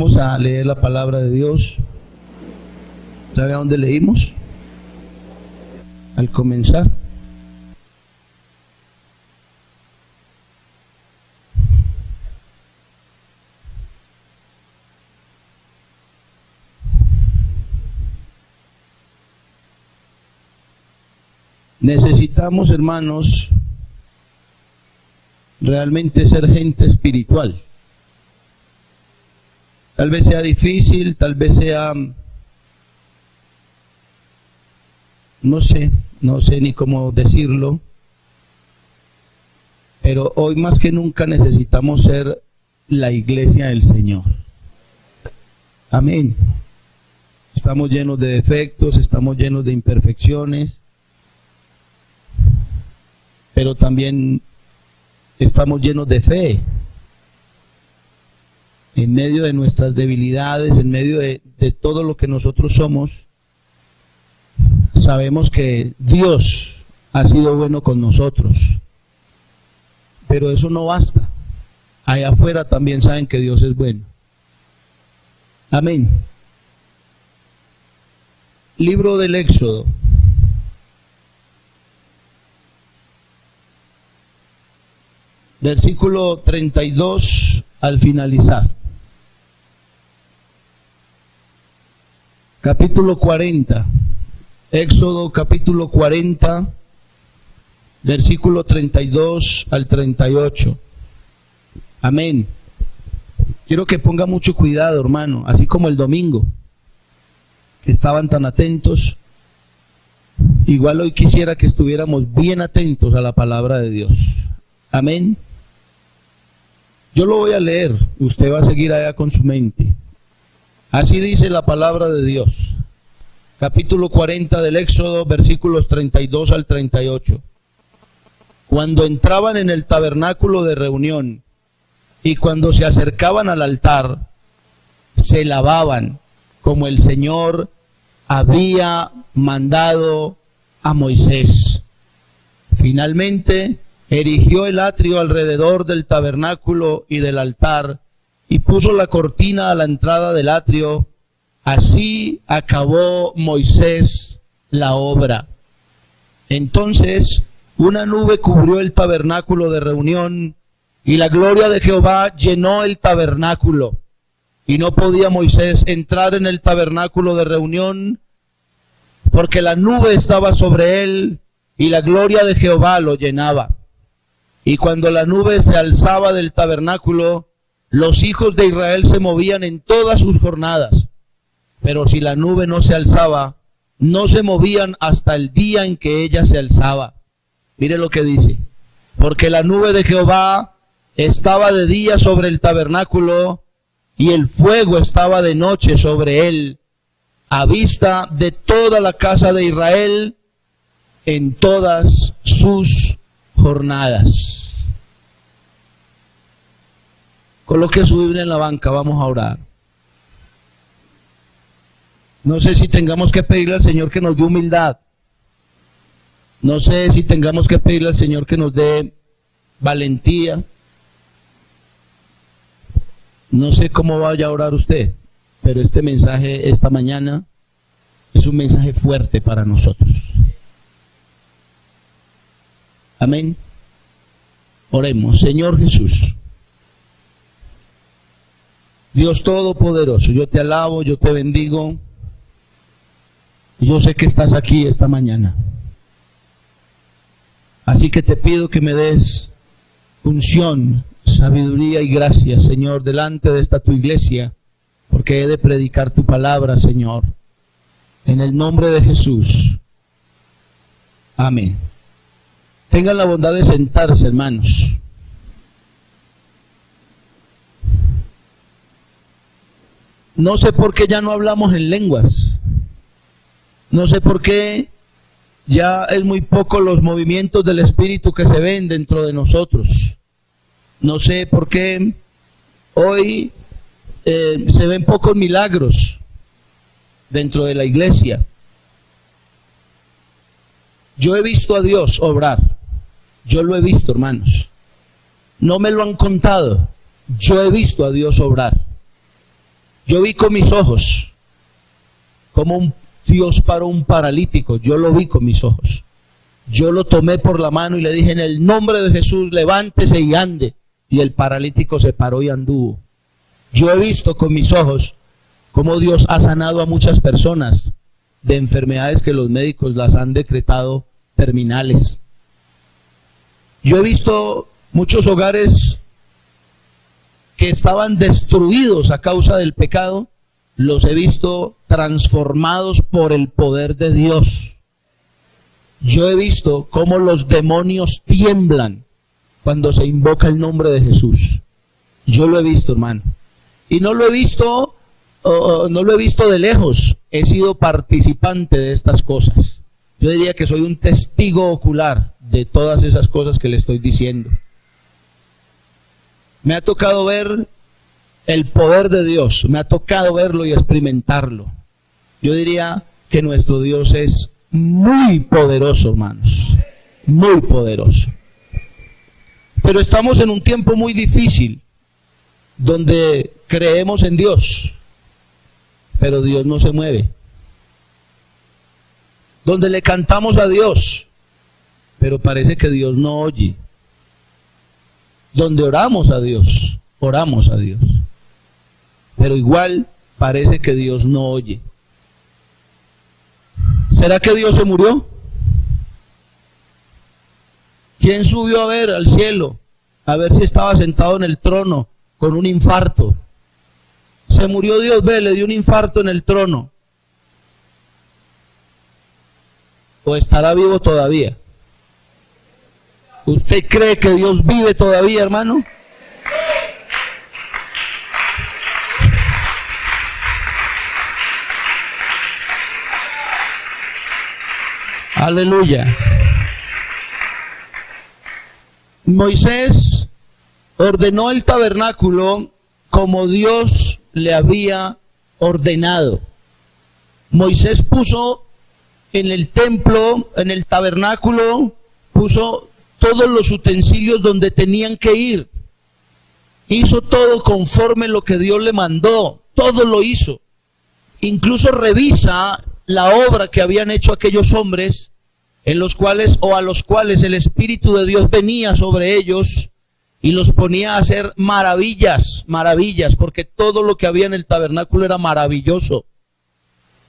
Vamos a leer la palabra de Dios. ¿Sabe a dónde leímos? Al comenzar. Necesitamos, hermanos, realmente ser gente espiritual. Tal vez sea difícil, tal vez sea, no sé ni cómo decirlo, pero hoy más que nunca necesitamos ser la iglesia del Señor. Amén. Estamos llenos de defectos, estamos llenos de imperfecciones, pero también estamos llenos de fe. En medio de nuestras debilidades, en medio de todo lo que nosotros somos, sabemos que Dios ha sido bueno con nosotros. Pero eso no basta. Allá afuera también saben que Dios es bueno. Amén. Libro del Éxodo. Versículo 32 al finalizar. Capítulo 40, Éxodo capítulo 40, versículo 32 al 38. Amén. Quiero que ponga mucho cuidado, hermano, así como el domingo, que estaban tan atentos. Igual hoy quisiera que estuviéramos bien atentos a la palabra de Dios. Amén. Yo lo voy a leer, usted va a seguir allá con su mente. Así dice la palabra de Dios. Capítulo 40 del Éxodo, versículos 32 al 38. Cuando entraban en el tabernáculo de reunión y cuando se acercaban al altar, se lavaban como el Señor había mandado a Moisés. Finalmente, erigió el atrio alrededor del tabernáculo y del altar y puso la cortina a la entrada del atrio. Así acabó Moisés la obra. Entonces una nube cubrió el tabernáculo de reunión y la gloria de Jehová llenó el tabernáculo. Y no podía Moisés entrar en el tabernáculo de reunión porque la nube estaba sobre él y la gloria de Jehová lo llenaba. Y cuando la nube se alzaba del tabernáculo, los hijos de Israel se movían en todas sus jornadas. Pero si la nube no se alzaba, no se movían hasta el día en que ella se alzaba. Mire lo que dice. Porque la nube de Jehová estaba de día sobre el tabernáculo, y el fuego estaba de noche sobre él, a vista de toda la casa de Israel, en todas sus jornadas. Coloque su Biblia en la banca, vamos a orar. No sé si tengamos que pedirle al Señor que nos dé humildad. No sé si tengamos que pedirle al Señor que nos dé valentía. No sé cómo vaya a orar usted, pero este mensaje esta mañana es un mensaje fuerte para nosotros. Amén. Oremos. Señor Jesús, Dios Todopoderoso, yo te alabo, yo te bendigo. Yo sé que estás aquí esta mañana. Así que te pido que me des unción, sabiduría y gracia, Señor, delante de esta tu iglesia, porque he de predicar tu palabra, Señor. En el nombre de Jesús. Amén. Tengan la bondad de sentarse, hermanos. No sé por qué ya no hablamos en lenguas. No sé por qué ya es muy poco los movimientos del Espíritu que se ven dentro de nosotros. No sé por qué hoy se ven pocos milagros dentro de la iglesia. Yo he visto a Dios obrar. Yo lo he visto, hermanos. No me lo han contado. Yo he visto a Dios obrar. Yo vi con mis ojos cómo Dios paró un paralítico. Yo lo vi con mis ojos. Yo lo tomé por la mano y le dije, en el nombre de Jesús, levántese y ande. Y el paralítico se paró y anduvo. Yo he visto con mis ojos cómo Dios ha sanado a muchas personas de enfermedades que los médicos las han decretado terminales. Yo he visto muchos hogares que estaban destruidos a causa del pecado, los he visto transformados por el poder de Dios. Yo he visto cómo los demonios tiemblan cuando se invoca el nombre de Jesús. Yo lo he visto, hermano. Y no lo he visto de lejos, he sido participante de estas cosas. Yo diría que soy un testigo ocular de todas esas cosas que le estoy diciendo. Me ha tocado ver el poder de Dios, me ha tocado verlo y experimentarlo. Yo diría que nuestro Dios es muy poderoso, hermanos, muy poderoso. Pero estamos en un tiempo muy difícil, donde creemos en Dios, pero Dios no se mueve. Donde le cantamos a Dios, pero parece que Dios no oye. Donde oramos a Dios, pero igual parece que Dios no oye. ¿Será que Dios se murió? ¿Quién subió a ver al cielo? A ver si estaba sentado en el trono con un infarto. Se murió Dios, ve, le dio un infarto en el trono. ¿O estará vivo todavía? ¿Usted cree que Dios vive todavía, hermano? Aleluya. Moisés ordenó el tabernáculo como Dios le había ordenado. Moisés puso en el templo, en el tabernáculo, puso todos los utensilios donde tenían que ir. Hizo todo conforme lo que Dios le mandó, todo lo hizo. Incluso revisa la obra que habían hecho aquellos hombres, en los cuales o a los cuales el Espíritu de Dios venía sobre ellos y los ponía a hacer maravillas, porque todo lo que había en el tabernáculo era maravilloso.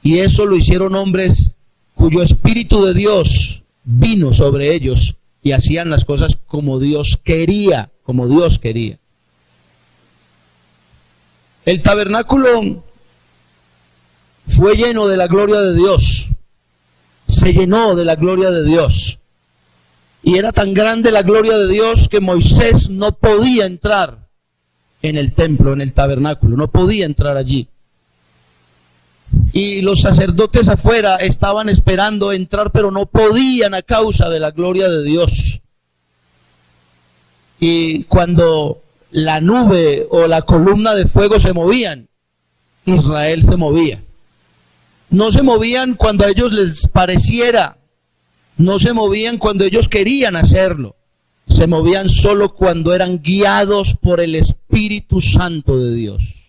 Y eso lo hicieron hombres cuyo Espíritu de Dios vino sobre ellos y hacían las cosas como Dios quería, El tabernáculo fue lleno de la gloria de Dios, se llenó de la gloria de Dios. Y era tan grande la gloria de Dios que Moisés no podía entrar en el templo, en el tabernáculo, no podía entrar allí. Y los sacerdotes afuera estaban esperando entrar, pero no podían a causa de la gloria de Dios. Y cuando la nube o la columna de fuego se movían, Israel se movía. No se movían cuando a ellos les pareciera, no se movían cuando ellos querían hacerlo, se movían solo cuando eran guiados por el Espíritu Santo de Dios.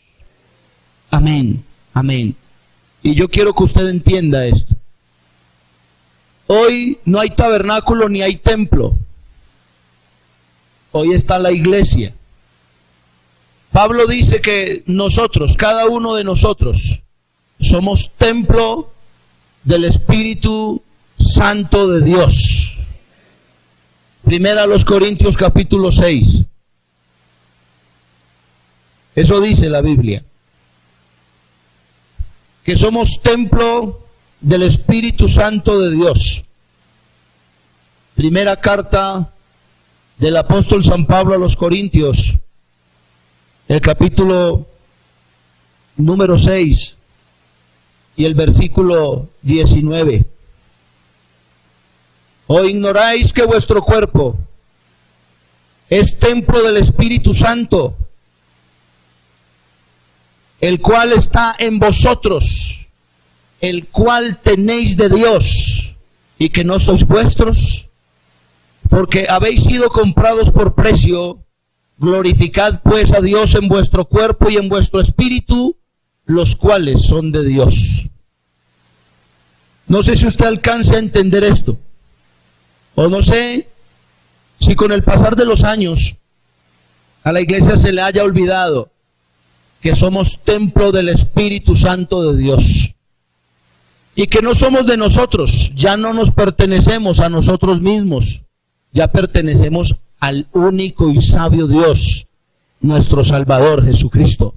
Amén, amén. Y yo quiero que usted entienda esto. Hoy no hay tabernáculo ni hay templo. Hoy está la iglesia. Pablo dice que nosotros, cada uno de nosotros, somos templo del Espíritu Santo de Dios. Primera a los Corintios capítulo 6. Eso dice la Biblia. Que somos templo del Espíritu Santo de Dios. Primera carta del apóstol San Pablo a los Corintios, el capítulo número 6 y el versículo 19. ¿O ignoráis que vuestro cuerpo es templo del Espíritu Santo, el cual está en vosotros, el cual tenéis de Dios, y que no sois vuestros? Porque habéis sido comprados por precio. Glorificad pues a Dios en vuestro cuerpo y en vuestro espíritu, los cuales son de Dios. No sé si usted alcance a entender esto, o no sé si con el pasar de los años a la iglesia se le haya olvidado que somos templo del Espíritu Santo de Dios y que no somos de nosotros, ya no nos pertenecemos a nosotros mismos, ya pertenecemos al único y sabio Dios, nuestro Salvador Jesucristo.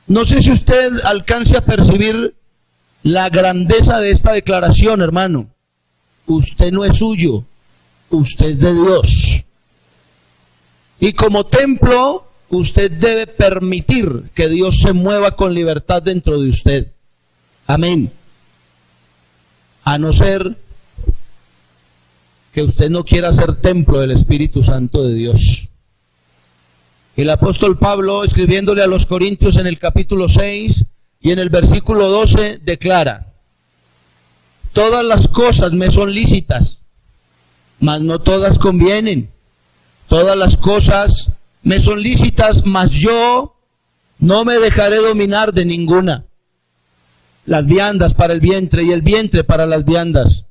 No sé si usted alcance a percibir la grandeza de esta declaración, hermano. Usted no es suyo, usted es de Dios. Y como templo, usted debe permitir que Dios se mueva con libertad dentro de usted. Amén. A no ser que usted no quiera ser templo del Espíritu Santo de Dios. El apóstol Pablo, escribiéndole a los Corintios en el capítulo 6 y en el versículo 12, declara: todas las cosas me son lícitas, mas no todas convienen. Todas las cosas me son lícitas, mas yo no me dejaré dominar de ninguna. Las viandas para el vientre y el vientre para las viandas,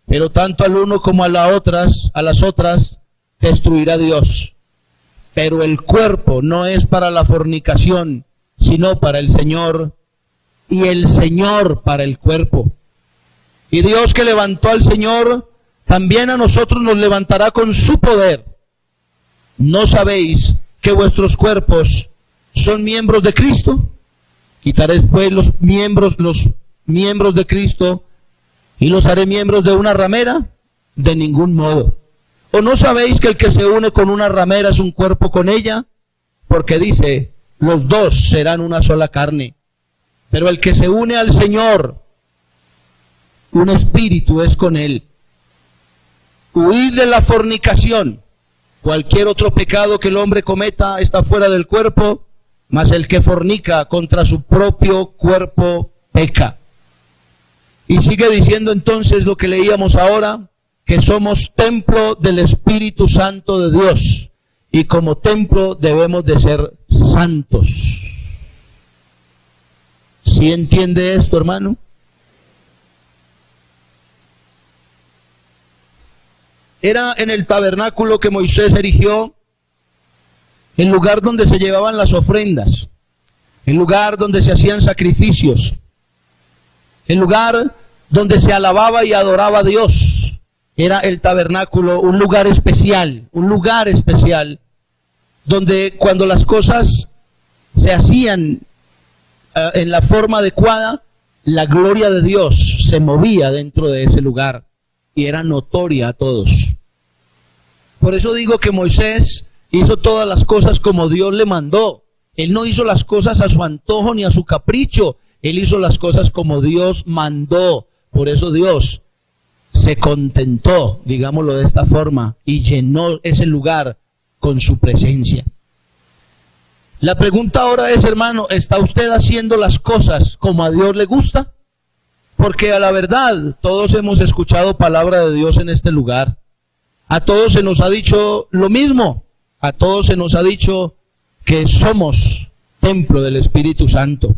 pero tanto al uno como a las otras destruirá Dios. Pero el cuerpo no es para la fornicación, sino para el Señor, y el Señor para el cuerpo. Y Dios, que levantó al Señor, también a nosotros nos levantará con su poder. ¿No sabéis que vuestros cuerpos son miembros de Cristo? Quitaré pues los miembros de Cristo y los haré miembros de una ramera. De ningún modo. ¿O no sabéis que el que se une con una ramera es un cuerpo con ella? Porque dice, los dos serán una sola carne. Pero el que se une al Señor, un espíritu es con él. Huid de la fornicación. Cualquier otro pecado que el hombre cometa está fuera del cuerpo, mas el que fornica contra su propio cuerpo peca. Y sigue diciendo entonces lo que leíamos ahora, que somos templo del Espíritu Santo de Dios, y como templo debemos de ser santos. ¿Sí entiende esto, hermano? Era en el tabernáculo que Moisés erigió, el lugar donde se llevaban las ofrendas, el lugar donde se hacían sacrificios, el lugar donde se alababa y adoraba a Dios. Era el tabernáculo, un lugar especial, donde cuando las cosas se hacían en la forma adecuada, la gloria de Dios se movía dentro de ese lugar y era notoria a todos. Por eso digo que Moisés hizo todas las cosas como Dios le mandó. Él no hizo las cosas a su antojo ni a su capricho. Él hizo las cosas como Dios mandó. Por eso Dios se contentó, digámoslo de esta forma, y llenó ese lugar con su presencia. La pregunta ahora es, hermano, ¿está usted haciendo las cosas como a Dios le gusta? Porque a la verdad, todos hemos escuchado palabra de Dios en este lugar. A todos se nos ha dicho lo mismo. A todos se nos ha dicho que somos templo del Espíritu Santo.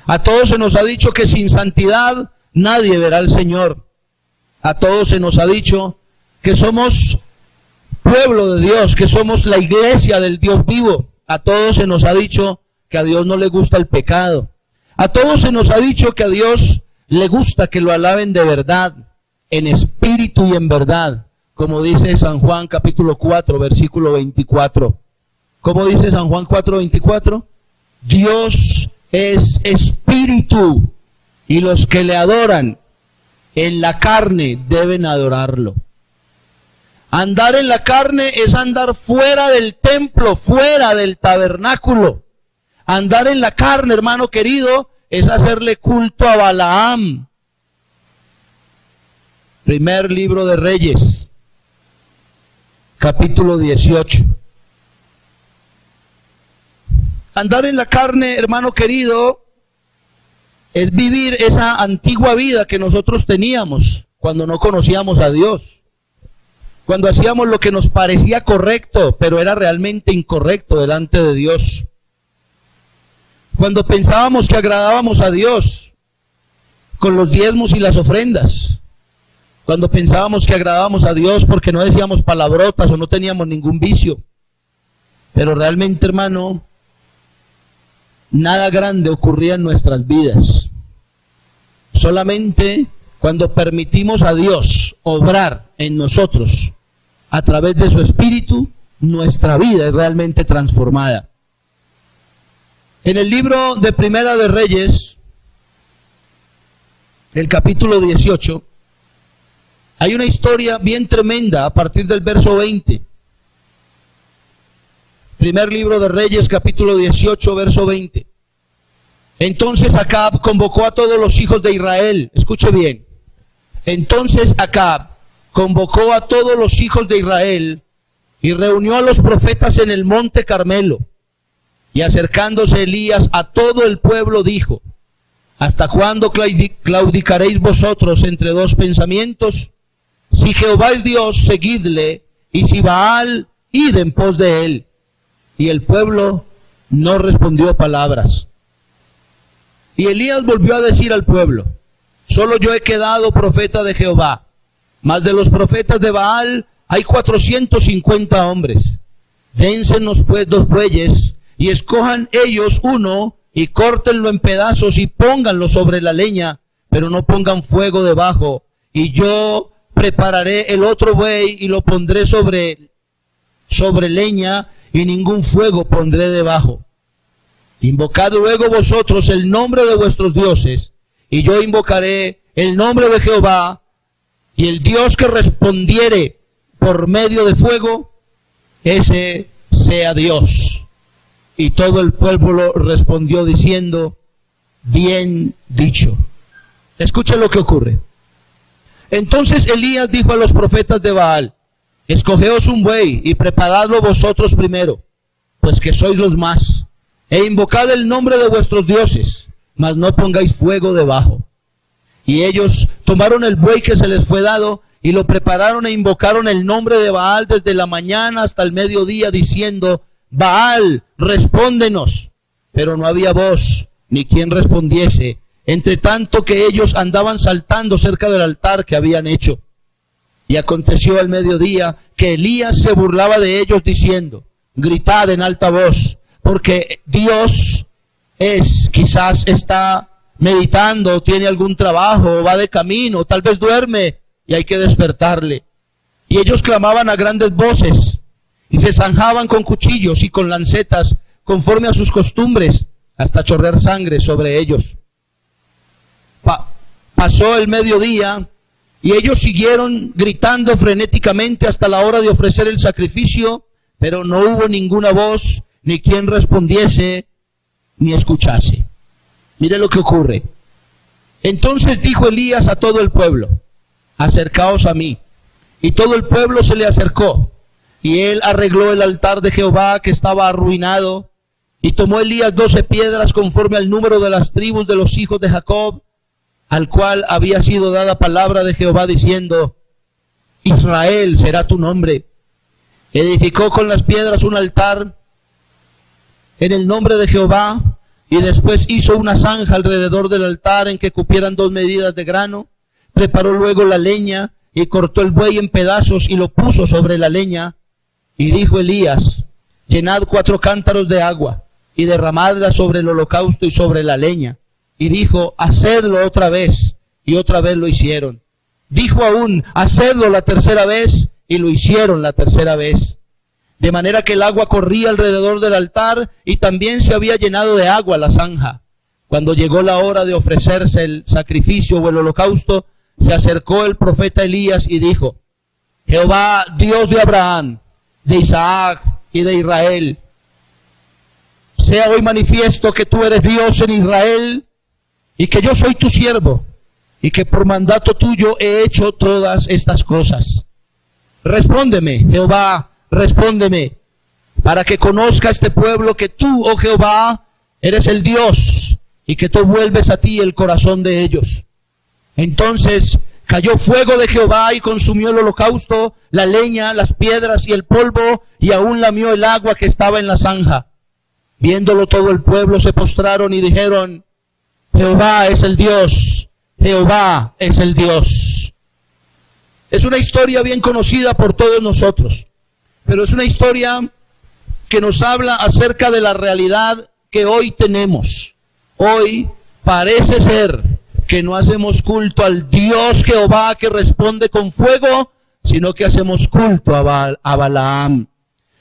A todos se nos ha dicho que sin santidad nadie verá al Señor. A todos se nos ha dicho que somos pueblo de Dios, que somos la iglesia del Dios vivo. A todos se nos ha dicho que a Dios no le gusta el pecado. A todos se nos ha dicho que a Dios le gusta que lo alaben de verdad, en espíritu y en verdad, como dice San Juan capítulo 4, versículo 24. ¿Cómo dice San Juan 4, 24? Dios es espíritu, y los que le adoran en la carne deben adorarlo. Andar en la carne es andar fuera del templo, fuera del tabernáculo. Andar en la carne, hermano querido, es hacerle culto a Balaam. Primer libro de Reyes, capítulo 18. Andar en la carne, hermano querido, es vivir esa antigua vida que nosotros teníamos cuando no conocíamos a Dios. Cuando hacíamos lo que nos parecía correcto, pero era realmente incorrecto delante de Dios. Cuando pensábamos que agradábamos a Dios con los diezmos y las ofrendas. Cuando pensábamos que agradábamos a Dios porque no decíamos palabrotas o no teníamos ningún vicio. Pero realmente, hermano, nada grande ocurría en nuestras vidas. Solamente cuando permitimos a Dios obrar en nosotros a través de su Espíritu, nuestra vida es realmente transformada. En el libro de Primera de Reyes, el capítulo 18, hay una historia bien tremenda a partir del verso 20. Primer libro de Reyes, capítulo 18, verso 20. Entonces Acab convocó a todos los hijos de Israel. Escuche bien. Entonces Acab convocó a todos los hijos de Israel y reunió a los profetas en el monte Carmelo. Y acercándose Elías a todo el pueblo dijo: ¿hasta cuándo claudicaréis vosotros entre dos pensamientos? Si Jehová es Dios, seguidle, y si Baal, id en pos de él. Y el pueblo no respondió palabras. Y Elías volvió a decir al pueblo: solo yo he quedado profeta de Jehová, mas de los profetas de Baal hay 450 hombres. Dénsenos pues 2 bueyes, y escojan ellos uno, y córtenlo en pedazos, y pónganlo sobre la leña, pero no pongan fuego debajo. Y yo prepararé el otro buey, y lo pondré sobre leña, y ningún fuego pondré debajo. Invocad luego vosotros el nombre de vuestros dioses, y yo invocaré el nombre de Jehová, y el Dios que respondiere por medio de fuego, ese sea Dios. Y todo el pueblo respondió diciendo: bien dicho. Escucha lo que ocurre. Entonces Elías dijo a los profetas de Baal: escogeos un buey y preparadlo vosotros primero, pues que sois los más, e invocad el nombre de vuestros dioses, mas no pongáis fuego debajo. Y ellos tomaron el buey que se les fue dado, y lo prepararon e invocaron el nombre de Baal desde la mañana hasta el mediodía, diciendo: Baal, respóndenos. Pero no había voz, ni quien respondiese, entre tanto que ellos andaban saltando cerca del altar que habían hecho. Y aconteció al mediodía que Elías se burlaba de ellos, diciendo: gritad en alta voz, porque Dios quizás está meditando, tiene algún trabajo, va de camino, tal vez duerme, y hay que despertarle. Y ellos clamaban a grandes voces, y se zanjaban con cuchillos y con lancetas, conforme a sus costumbres, hasta chorrear sangre sobre ellos. Pasó el mediodía, y ellos siguieron gritando frenéticamente hasta la hora de ofrecer el sacrificio, pero no hubo ninguna voz, ni quien respondiese, ni escuchase. Mire lo que ocurre. Entonces dijo Elías a todo el pueblo: acercaos a mí. Y todo el pueblo se le acercó. Y él arregló el altar de Jehová que estaba arruinado. Y tomó Elías 12 piedras conforme al número de las tribus de los hijos de Jacob, al cual había sido dada palabra de Jehová diciendo: Israel será tu nombre. Edificó con las piedras un altar en el nombre de Jehová, y después hizo una zanja alrededor del altar en que cupieran 2 medidas de grano. Preparó luego la leña y cortó el buey en pedazos y lo puso sobre la leña. Y dijo Elías: llenad 4 cántaros de agua y derramadla sobre el holocausto y sobre la leña. Y dijo: hacedlo otra vez. Y otra vez lo hicieron. Dijo aún: hacedlo la tercera vez. Y lo hicieron la tercera vez. De manera que el agua corría alrededor del altar, y también se había llenado de agua la zanja. Cuando llegó la hora de ofrecerse el sacrificio o el holocausto, se acercó el profeta Elías y dijo: Jehová, Dios de Abraham, de Isaac y de Israel, sea hoy manifiesto que tú eres Dios en Israel, y que yo soy tu siervo, y que por mandato tuyo he hecho todas estas cosas. Respóndeme, Jehová, respóndeme, para que conozca este pueblo que tú, oh Jehová, eres el Dios, y que tú vuelves a ti el corazón de ellos. Entonces cayó fuego de Jehová y consumió el holocausto, la leña, las piedras y el polvo, y aún lamió el agua que estaba en la zanja. Viéndolo todo el pueblo se postraron y dijeron: Jehová es el Dios, Jehová es el Dios. Es una historia bien conocida por todos nosotros, pero es una historia que nos habla acerca de la realidad que hoy tenemos. Hoy parece ser que no hacemos culto al Dios Jehová que responde con fuego, sino que hacemos culto a Balaam.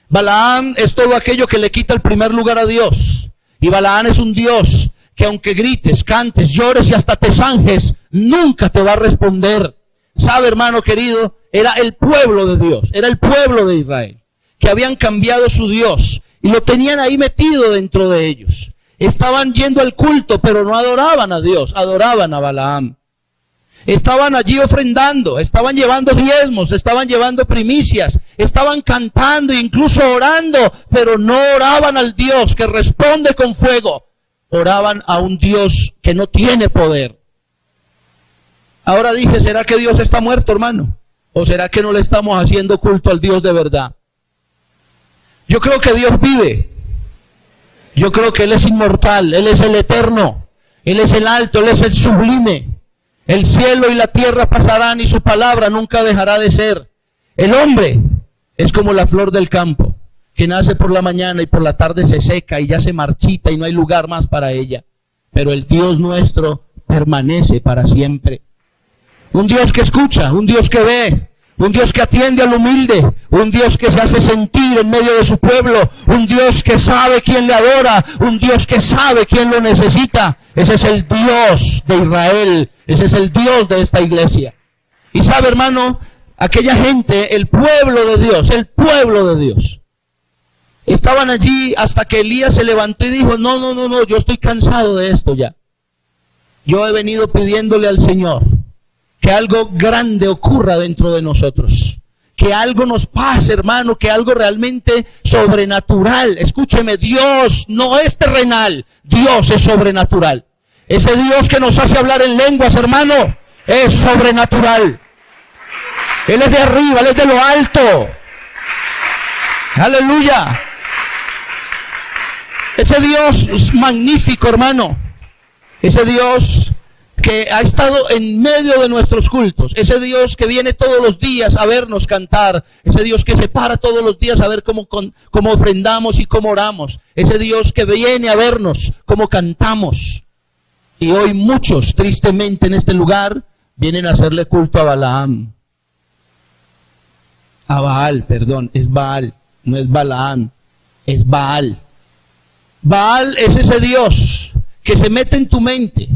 Balaam es todo aquello que le quita el primer lugar a Dios. Y Balaam es un Dios que aunque grites, cantes, llores y hasta te zanjes, nunca te va a responder. ¿Sabe, hermano querido? Era el pueblo de Dios, era el pueblo de Israel, que habían cambiado su Dios y lo tenían ahí metido dentro de ellos. Estaban yendo al culto, pero no adoraban a Dios, adoraban a Balaam. Estaban allí ofrendando, estaban llevando diezmos, estaban llevando primicias, estaban cantando e incluso orando, pero no oraban al Dios que responde con fuego. Oraban a un Dios que no tiene poder. Ahora dije, ¿será que Dios está muerto, hermano? ¿O será que no le estamos haciendo culto al Dios de verdad? Yo creo que Dios vive. Yo creo que Él es inmortal, Él es el eterno, Él es el alto, Él es el sublime. El cielo y la tierra pasarán y su palabra nunca dejará de ser. El hombre es como la flor del campo, que nace por la mañana y por la tarde se seca y ya se marchita y no hay lugar más para ella. Pero el Dios nuestro permanece para siempre. Un Dios que escucha, un Dios que ve, un Dios que atiende al humilde, un Dios que se hace sentir en medio de su pueblo, un Dios que sabe quién le adora, un Dios que sabe quién lo necesita. Ese es el Dios de Israel, ese es el Dios de esta iglesia. Y sabe, hermano, aquella gente, el pueblo de Dios, estaban allí hasta que Elías se levantó y dijo: no, yo estoy cansado de esto ya. Yo he venido pidiéndole al Señor que algo grande ocurra dentro de nosotros, que algo nos pase, hermano, que algo realmente sobrenatural. Escúcheme, Dios no es terrenal, Dios es sobrenatural. Ese Dios que nos hace hablar en lenguas, hermano, es sobrenatural. Él es de arriba, Él es de lo alto. Aleluya. Ese Dios es magnífico, hermano. Ese Dios que ha estado en medio de nuestros cultos, ese Dios que viene todos los días a vernos cantar, ese Dios que se para todos los días a ver cómo ofrendamos y cómo oramos, ese Dios que viene a vernos cómo cantamos. Y hoy muchos, tristemente en este lugar, vienen a hacerle culto a Balaam. A Baal, perdón, es Baal, no es Balaam, es Baal. Baal es ese Dios que se mete en tu mente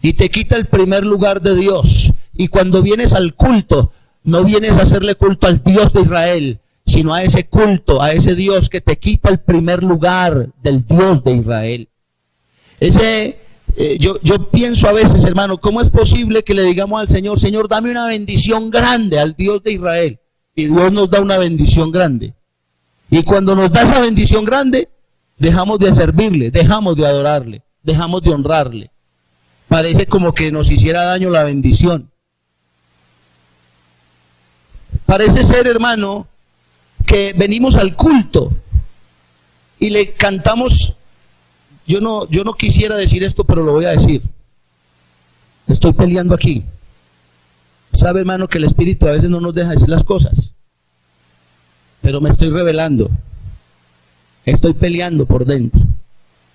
y te quita el primer lugar de Dios. Y cuando vienes al culto, no vienes a hacerle culto al Dios de Israel, sino a ese culto, a ese Dios que te quita el primer lugar del Dios de Israel. Yo pienso a veces, hermano, ¿cómo es posible que le digamos al Señor: Señor, dame una bendición grande al Dios de Israel? Y Dios nos da una bendición grande. Y cuando nos da esa bendición grande, dejamos de servirle, dejamos de adorarle, dejamos de honrarle. Parece como que nos hiciera daño la bendición. Parece ser, hermano, que venimos al culto y le cantamos. Yo no quisiera decir esto, pero lo voy a decir. Estoy peleando aquí. Sabe, hermano, que el Espíritu a veces no nos deja decir las cosas. Pero me estoy rebelando. Estoy peleando por dentro.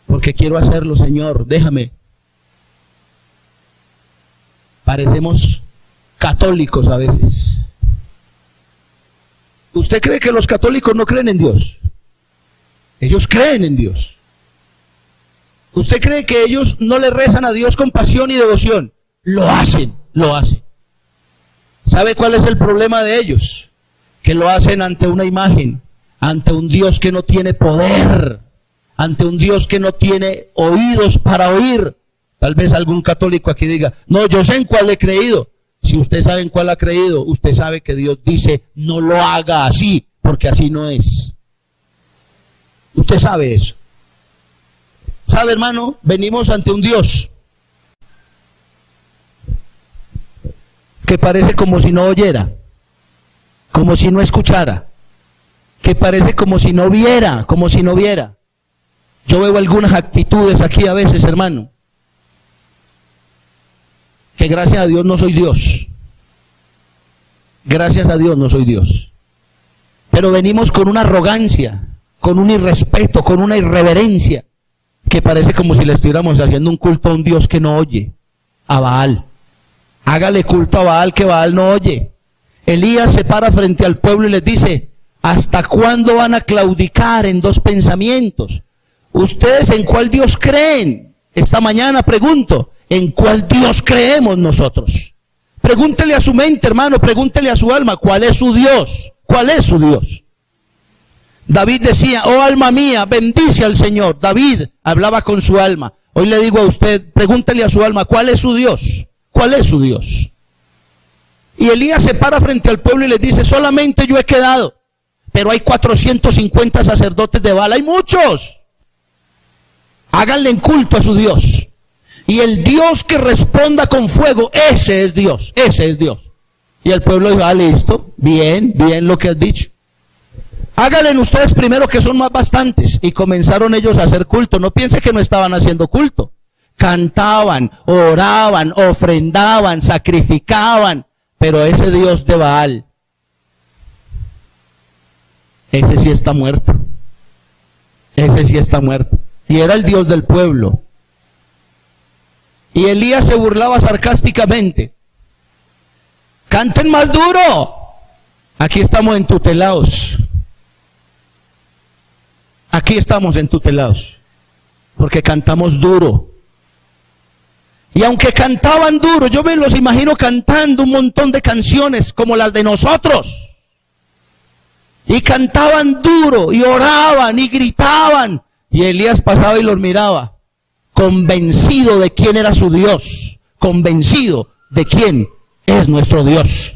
Porque quiero hacerlo, Señor, déjame. Parecemos católicos a veces. ¿Usted cree que los católicos no creen en Dios? Ellos creen en Dios. ¿Usted cree que ellos no le rezan a Dios con pasión y devoción? Lo hacen, lo hacen. ¿Sabe cuál es el problema de ellos? Que lo hacen ante una imagen, ante un Dios que no tiene poder, ante un Dios que no tiene oídos para oír. Tal vez algún católico aquí diga: no, yo sé en cuál he creído. Si usted sabe en cuál ha creído, usted sabe que Dios dice: no lo haga así, porque así no es. Usted sabe eso. ¿Sabe, hermano? Venimos ante un Dios que parece como si no oyera, como si no escuchara, que parece como si no viera, como si no viera. Yo veo algunas actitudes aquí a veces, hermano, que gracias a Dios no soy Dios. Gracias a Dios no soy Dios. Pero venimos con una arrogancia, con un irrespeto, con una irreverencia, que parece como si le estuviéramos haciendo un culto a un Dios que no oye, a Baal. Hágale culto a Baal, que Baal no oye. Elías se para frente al pueblo y les dice: ¿hasta cuándo van a claudicar en dos pensamientos? ¿Ustedes en cuál Dios creen? Esta mañana pregunto, ¿en cuál Dios creemos nosotros? Pregúntele a su mente, hermano, pregúntele a su alma, ¿cuál es su Dios? ¿Cuál es su Dios? David decía: oh alma mía, bendice al Señor. David hablaba con su alma. Hoy le digo a usted, pregúntele a su alma, ¿cuál es su Dios? ¿Cuál es su Dios? Y Elías se para frente al pueblo y les dice: solamente yo he quedado, pero hay 450 sacerdotes de Baal, hay muchos. Háganle en culto a su Dios. Y el Dios que responda con fuego, ese es Dios, ese es Dios. Y el pueblo dijo: ah, listo, bien, bien lo que has dicho. Háganle ustedes primero, que son más bastantes. Y comenzaron ellos a hacer culto. No piense que no estaban haciendo culto. Cantaban, oraban, ofrendaban, sacrificaban. Pero ese Dios de Baal, ese sí está muerto. Ese sí está muerto. Y era el Dios del pueblo. Y Elías se burlaba sarcásticamente: canten más duro. Aquí estamos entutelados. Aquí estamos entutelados, porque cantamos duro. Y aunque cantaban duro, yo me los imagino cantando un montón de canciones como las de nosotros. Y cantaban duro, y oraban, y gritaban. Y Elías pasaba y los miraba, convencido de quién era su Dios, convencido de quién es nuestro Dios.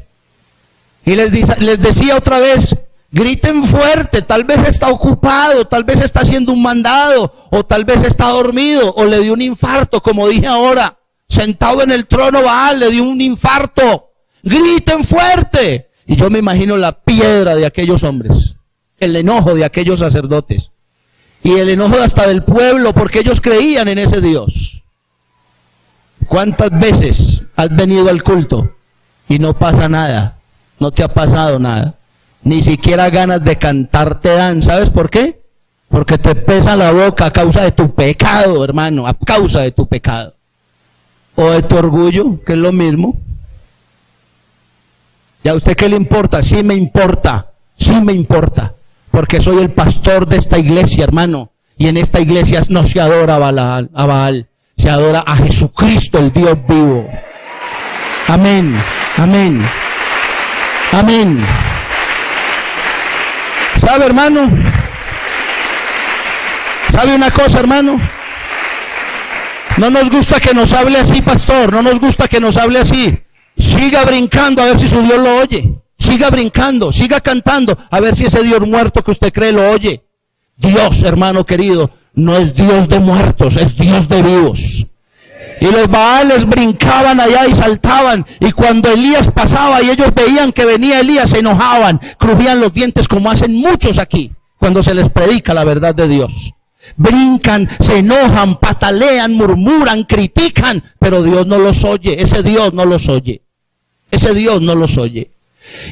Y les decía otra vez: griten fuerte, tal vez está ocupado, tal vez está haciendo un mandado, o tal vez está dormido, o le dio un infarto, como dije ahora. Sentado en el trono Baal, le dio un infarto. Griten fuerte. Y yo me imagino la piedra de aquellos hombres, el enojo de aquellos sacerdotes, y el enojo hasta del pueblo, porque ellos creían en ese Dios. ¿Cuántas veces has venido al culto y no pasa nada? No te ha pasado nada. Ni siquiera ganas de cantar te dan. ¿Sabes por qué? Porque te pesa la boca a causa de tu pecado, hermano, a causa de tu pecado. O de tu orgullo, que es lo mismo. ¿Y a usted qué le importa? Sí me importa, porque soy el pastor de esta iglesia, hermano. Y en esta iglesia no se adora a Baal, se adora a Jesucristo, el Dios vivo. Amén, amén, amén. ¿Sabe, hermano? ¿Sabe una cosa, hermano? No nos gusta que nos hable así, pastor, no nos gusta que nos hable así. Siga brincando a ver si su Dios lo oye. Siga brincando, siga cantando a ver si ese Dios muerto que usted cree lo oye. Dios, hermano querido, no es Dios de muertos, es Dios de vivos. Y los Baales brincaban allá y saltaban, y cuando Elías pasaba y ellos veían que venía Elías, se enojaban, crujían los dientes como hacen muchos aquí cuando se les predica la verdad de Dios. Brincan, se enojan, patalean, murmuran, critican, pero Dios no los oye, ese Dios no los oye, ese Dios no los oye.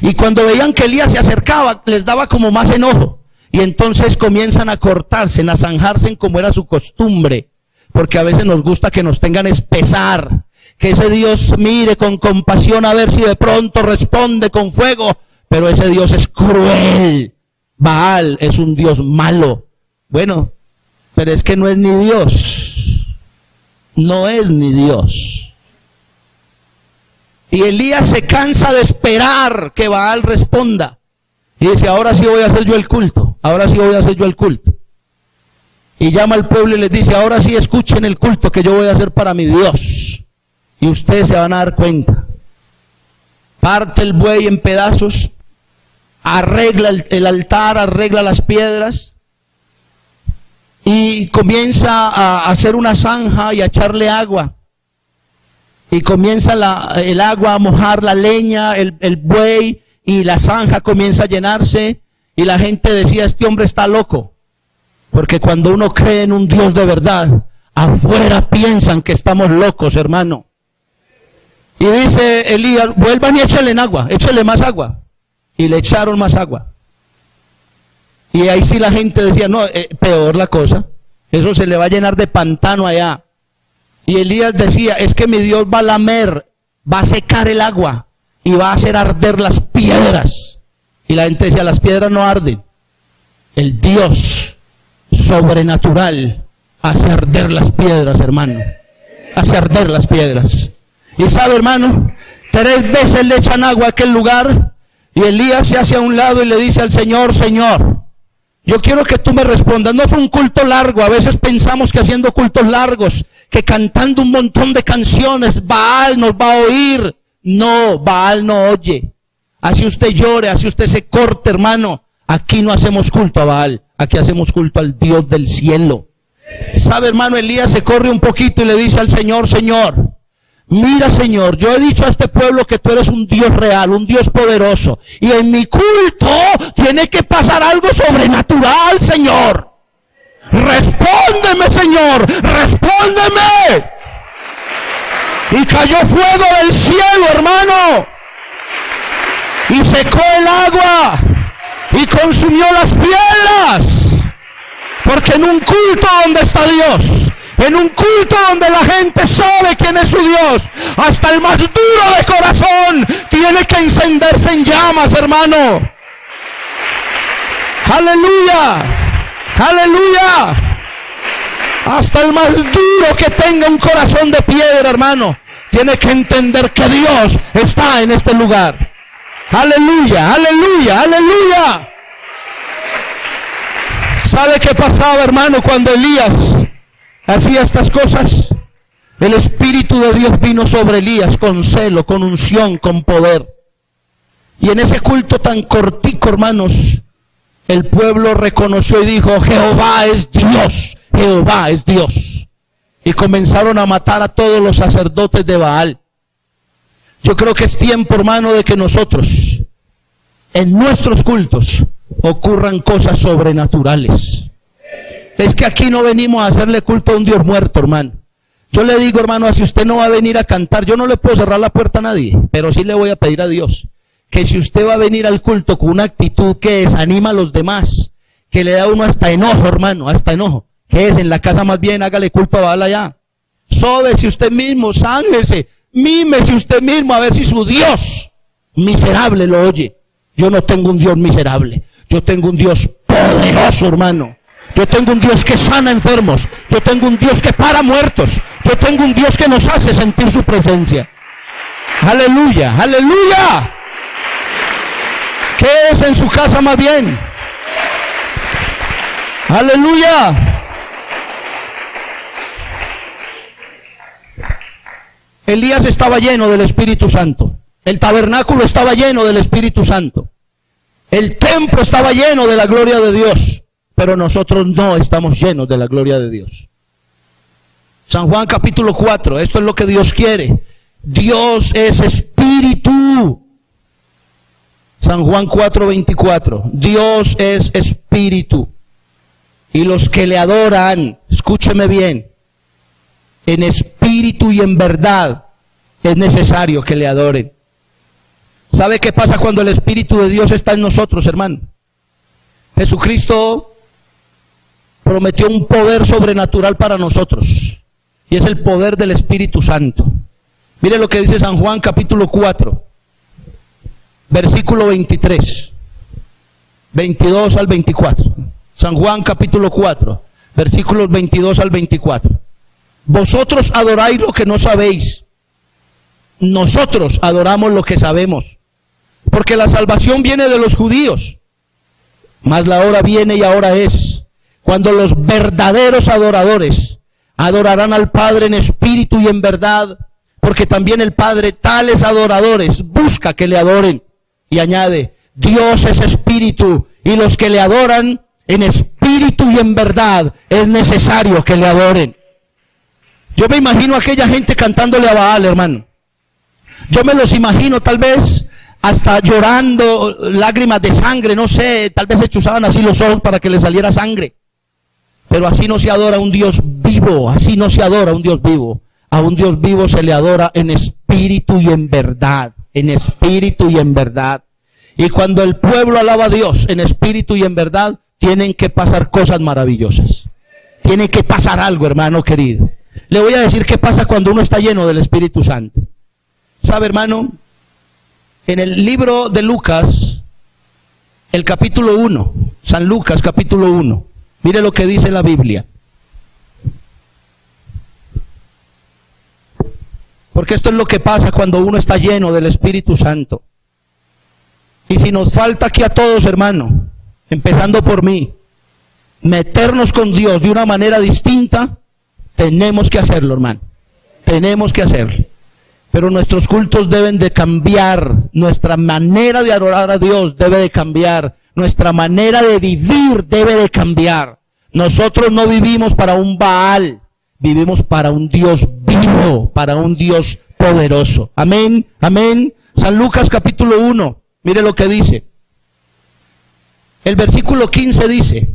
Y cuando veían que Elías se acercaba, les daba como más enojo, y entonces comienzan a cortarse, a zanjarse como era su costumbre, porque a veces nos gusta que nos tengan espesar, que ese Dios mire con compasión a ver si de pronto responde con fuego, pero ese Dios es cruel. Baal es un Dios malo. Bueno, pero es que no es ni Dios, no es ni Dios. Y Elías se cansa de esperar que Baal responda, y dice: ahora sí voy a hacer yo el culto, ahora sí voy a hacer yo el culto. Y llama al pueblo y les dice: ahora sí escuchen el culto que yo voy a hacer para mi Dios. Y ustedes se van a dar cuenta. Parte el buey en pedazos, arregla el altar, arregla las piedras, y comienza a hacer una zanja y a echarle agua. Y comienza el agua a mojar la leña, el buey, y la zanja comienza a llenarse. Y la gente decía: este hombre está loco. Porque cuando uno cree en un Dios de verdad, afuera piensan que estamos locos, hermano. Y dice Elías, vuelvan y échale en agua, échale más agua. Y le echaron más agua. Y ahí sí la gente decía, no, peor la cosa, eso se le va a llenar de pantano allá. Y Elías decía, es que mi Dios va a lamer, va a secar el agua y va a hacer arder las piedras. Y la gente decía, las piedras no arden. El Dios sobrenatural hace arder las piedras, hermano. Hace arder las piedras. Y sabe, hermano, 3 veces le echan agua a aquel lugar y Elías se hace a un lado y le dice al Señor, Señor, yo quiero que tú me respondas. No fue un culto largo. A veces pensamos que haciendo cultos largos, que cantando un montón de canciones, Baal nos va a oír. No, Baal no oye. Así usted llore, así usted se corte, hermano. Aquí no hacemos culto a Baal, aquí hacemos culto al Dios del cielo. ¿Sabe, hermano? Elías se corre un poquito y le dice al Señor, Señor, mira, Señor, yo he dicho a este pueblo que tú eres un Dios real, un Dios poderoso. Y en mi culto tiene que pasar algo sobrenatural, Señor. Respóndeme, Señor, respóndeme. Y cayó fuego del cielo, hermano. Y secó el agua. Y consumió las piedras. Porque en un culto donde está Dios, en un culto donde la gente sabe quién es su Dios, hasta el más duro de corazón tiene que encenderse en llamas, hermano. Aleluya, aleluya. Hasta el más duro que tenga un corazón de piedra, hermano, tiene que entender que Dios está en este lugar. Aleluya, aleluya, aleluya. ¿Sabe qué pasaba, hermano, cuando Elías hacía estas cosas? El Espíritu de Dios vino sobre Elías con celo, con unción, con poder. Y en ese culto tan cortico, hermanos, el pueblo reconoció y dijo, Jehová es Dios, Jehová es Dios. Y comenzaron a matar a todos los sacerdotes de Baal. Yo creo que es tiempo, hermano, de que nosotros, en nuestros cultos, ocurran cosas sobrenaturales. Es que aquí no venimos a hacerle culto a un Dios muerto, hermano. Yo le digo, hermano, si usted no va a venir a cantar, yo no le puedo cerrar la puerta a nadie, pero sí le voy a pedir a Dios que si usted va a venir al culto con una actitud que desanima a los demás, que le da a uno hasta enojo, hermano, hasta enojo, que es en la casa más bien, hágale culto a Baal allá. Sóbese usted mismo, sángese, mímese usted mismo a ver si su Dios miserable lo oye. Yo no tengo un Dios miserable. Yo tengo un Dios poderoso, hermano. Yo tengo un Dios que sana enfermos. Yo tengo un Dios que para muertos. Yo tengo un Dios que nos hace sentir su presencia. Aleluya, aleluya. ¿Qué es en su casa más bien? Aleluya. Elías estaba lleno del Espíritu Santo. El tabernáculo estaba lleno del Espíritu Santo. El templo estaba lleno de la gloria de Dios, pero nosotros no estamos llenos de la gloria de Dios. San Juan capítulo 4, esto es lo que Dios quiere. Dios es espíritu. San Juan 4:24, Dios es espíritu. Y los que le adoran, escúcheme bien, en espíritu y en verdad es necesario que le adoren. ¿Sabe qué pasa cuando el Espíritu de Dios está en nosotros, hermano? Jesucristo prometió un poder sobrenatural para nosotros, y es el poder del Espíritu Santo. Mire lo que dice San Juan capítulo 4, versículo 23, 22 al 24. San Juan capítulo 4, versículos 22 al 24. Vosotros adoráis lo que no sabéis. Nosotros adoramos lo que sabemos, porque la salvación viene de los judíos. Mas la hora viene y ahora es, cuando los verdaderos adoradores adorarán al Padre en espíritu y en verdad, porque también el Padre tales adoradores busca que le adoren. Y añade, Dios es espíritu, y los que le adoran en espíritu y en verdad es necesario que le adoren. Yo me imagino a aquella gente cantándole a Baal, hermano. Yo me los imagino tal vez hasta llorando, lágrimas de sangre, no sé, tal vez se chuzaban así los ojos para que le saliera sangre. Pero así no se adora a un Dios vivo, así no se adora a un Dios vivo. A un Dios vivo se le adora en espíritu y en verdad, en espíritu y en verdad. Y cuando el pueblo alaba a Dios en espíritu y en verdad, tienen que pasar cosas maravillosas. Tiene que pasar algo, hermano querido. Le voy a decir qué pasa cuando uno está lleno del Espíritu Santo. ¿Sabe, hermano? En el libro de Lucas, el capítulo 1, San Lucas capítulo 1, mire lo que dice la Biblia. Porque esto es lo que pasa cuando uno está lleno del Espíritu Santo. Y si nos falta aquí a todos, hermano, empezando por mí, meternos con Dios de una manera distinta, tenemos que hacerlo, hermano. Tenemos que hacerlo. Pero nuestros cultos deben de cambiar, nuestra manera de adorar a Dios debe de cambiar, nuestra manera de vivir debe de cambiar. Nosotros no vivimos para un Baal, vivimos para un Dios vivo, para un Dios poderoso. Amén, amén. San Lucas capítulo 1, mire lo que dice. El versículo 15 dice: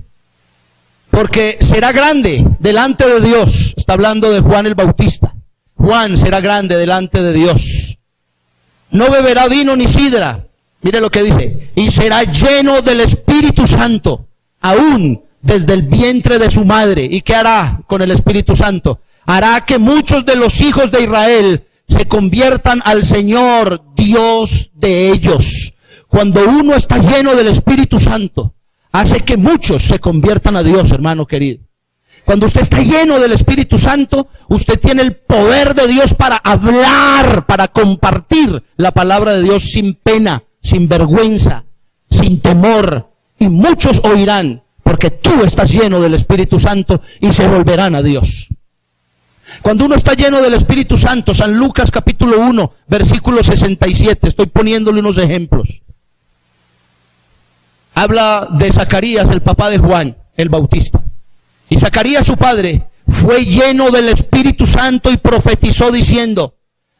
porque será grande delante de Dios. Está hablando de Juan el Bautista. Juan será grande delante de Dios. No beberá vino ni sidra. Mire lo que dice. Y será lleno del Espíritu Santo, aún desde el vientre de su madre. ¿Y qué hará con el Espíritu Santo? Hará que muchos de los hijos de Israel se conviertan al Señor, Dios de ellos. Cuando uno está lleno del Espíritu Santo, hace que muchos se conviertan a Dios, hermano querido. Cuando usted está lleno del Espíritu Santo, usted tiene el poder de Dios para hablar, para compartir la palabra de Dios sin pena, sin vergüenza, sin temor. Y muchos oirán, porque tú estás lleno del Espíritu Santo, y se volverán a Dios. Cuando uno está lleno del Espíritu Santo, San Lucas capítulo 1, versículo 67, estoy poniéndole unos ejemplos. Habla de Zacarías, el papá de Juan el Bautista. Y Zacarías, su padre, fue lleno del Espíritu Santo y profetizó diciendo: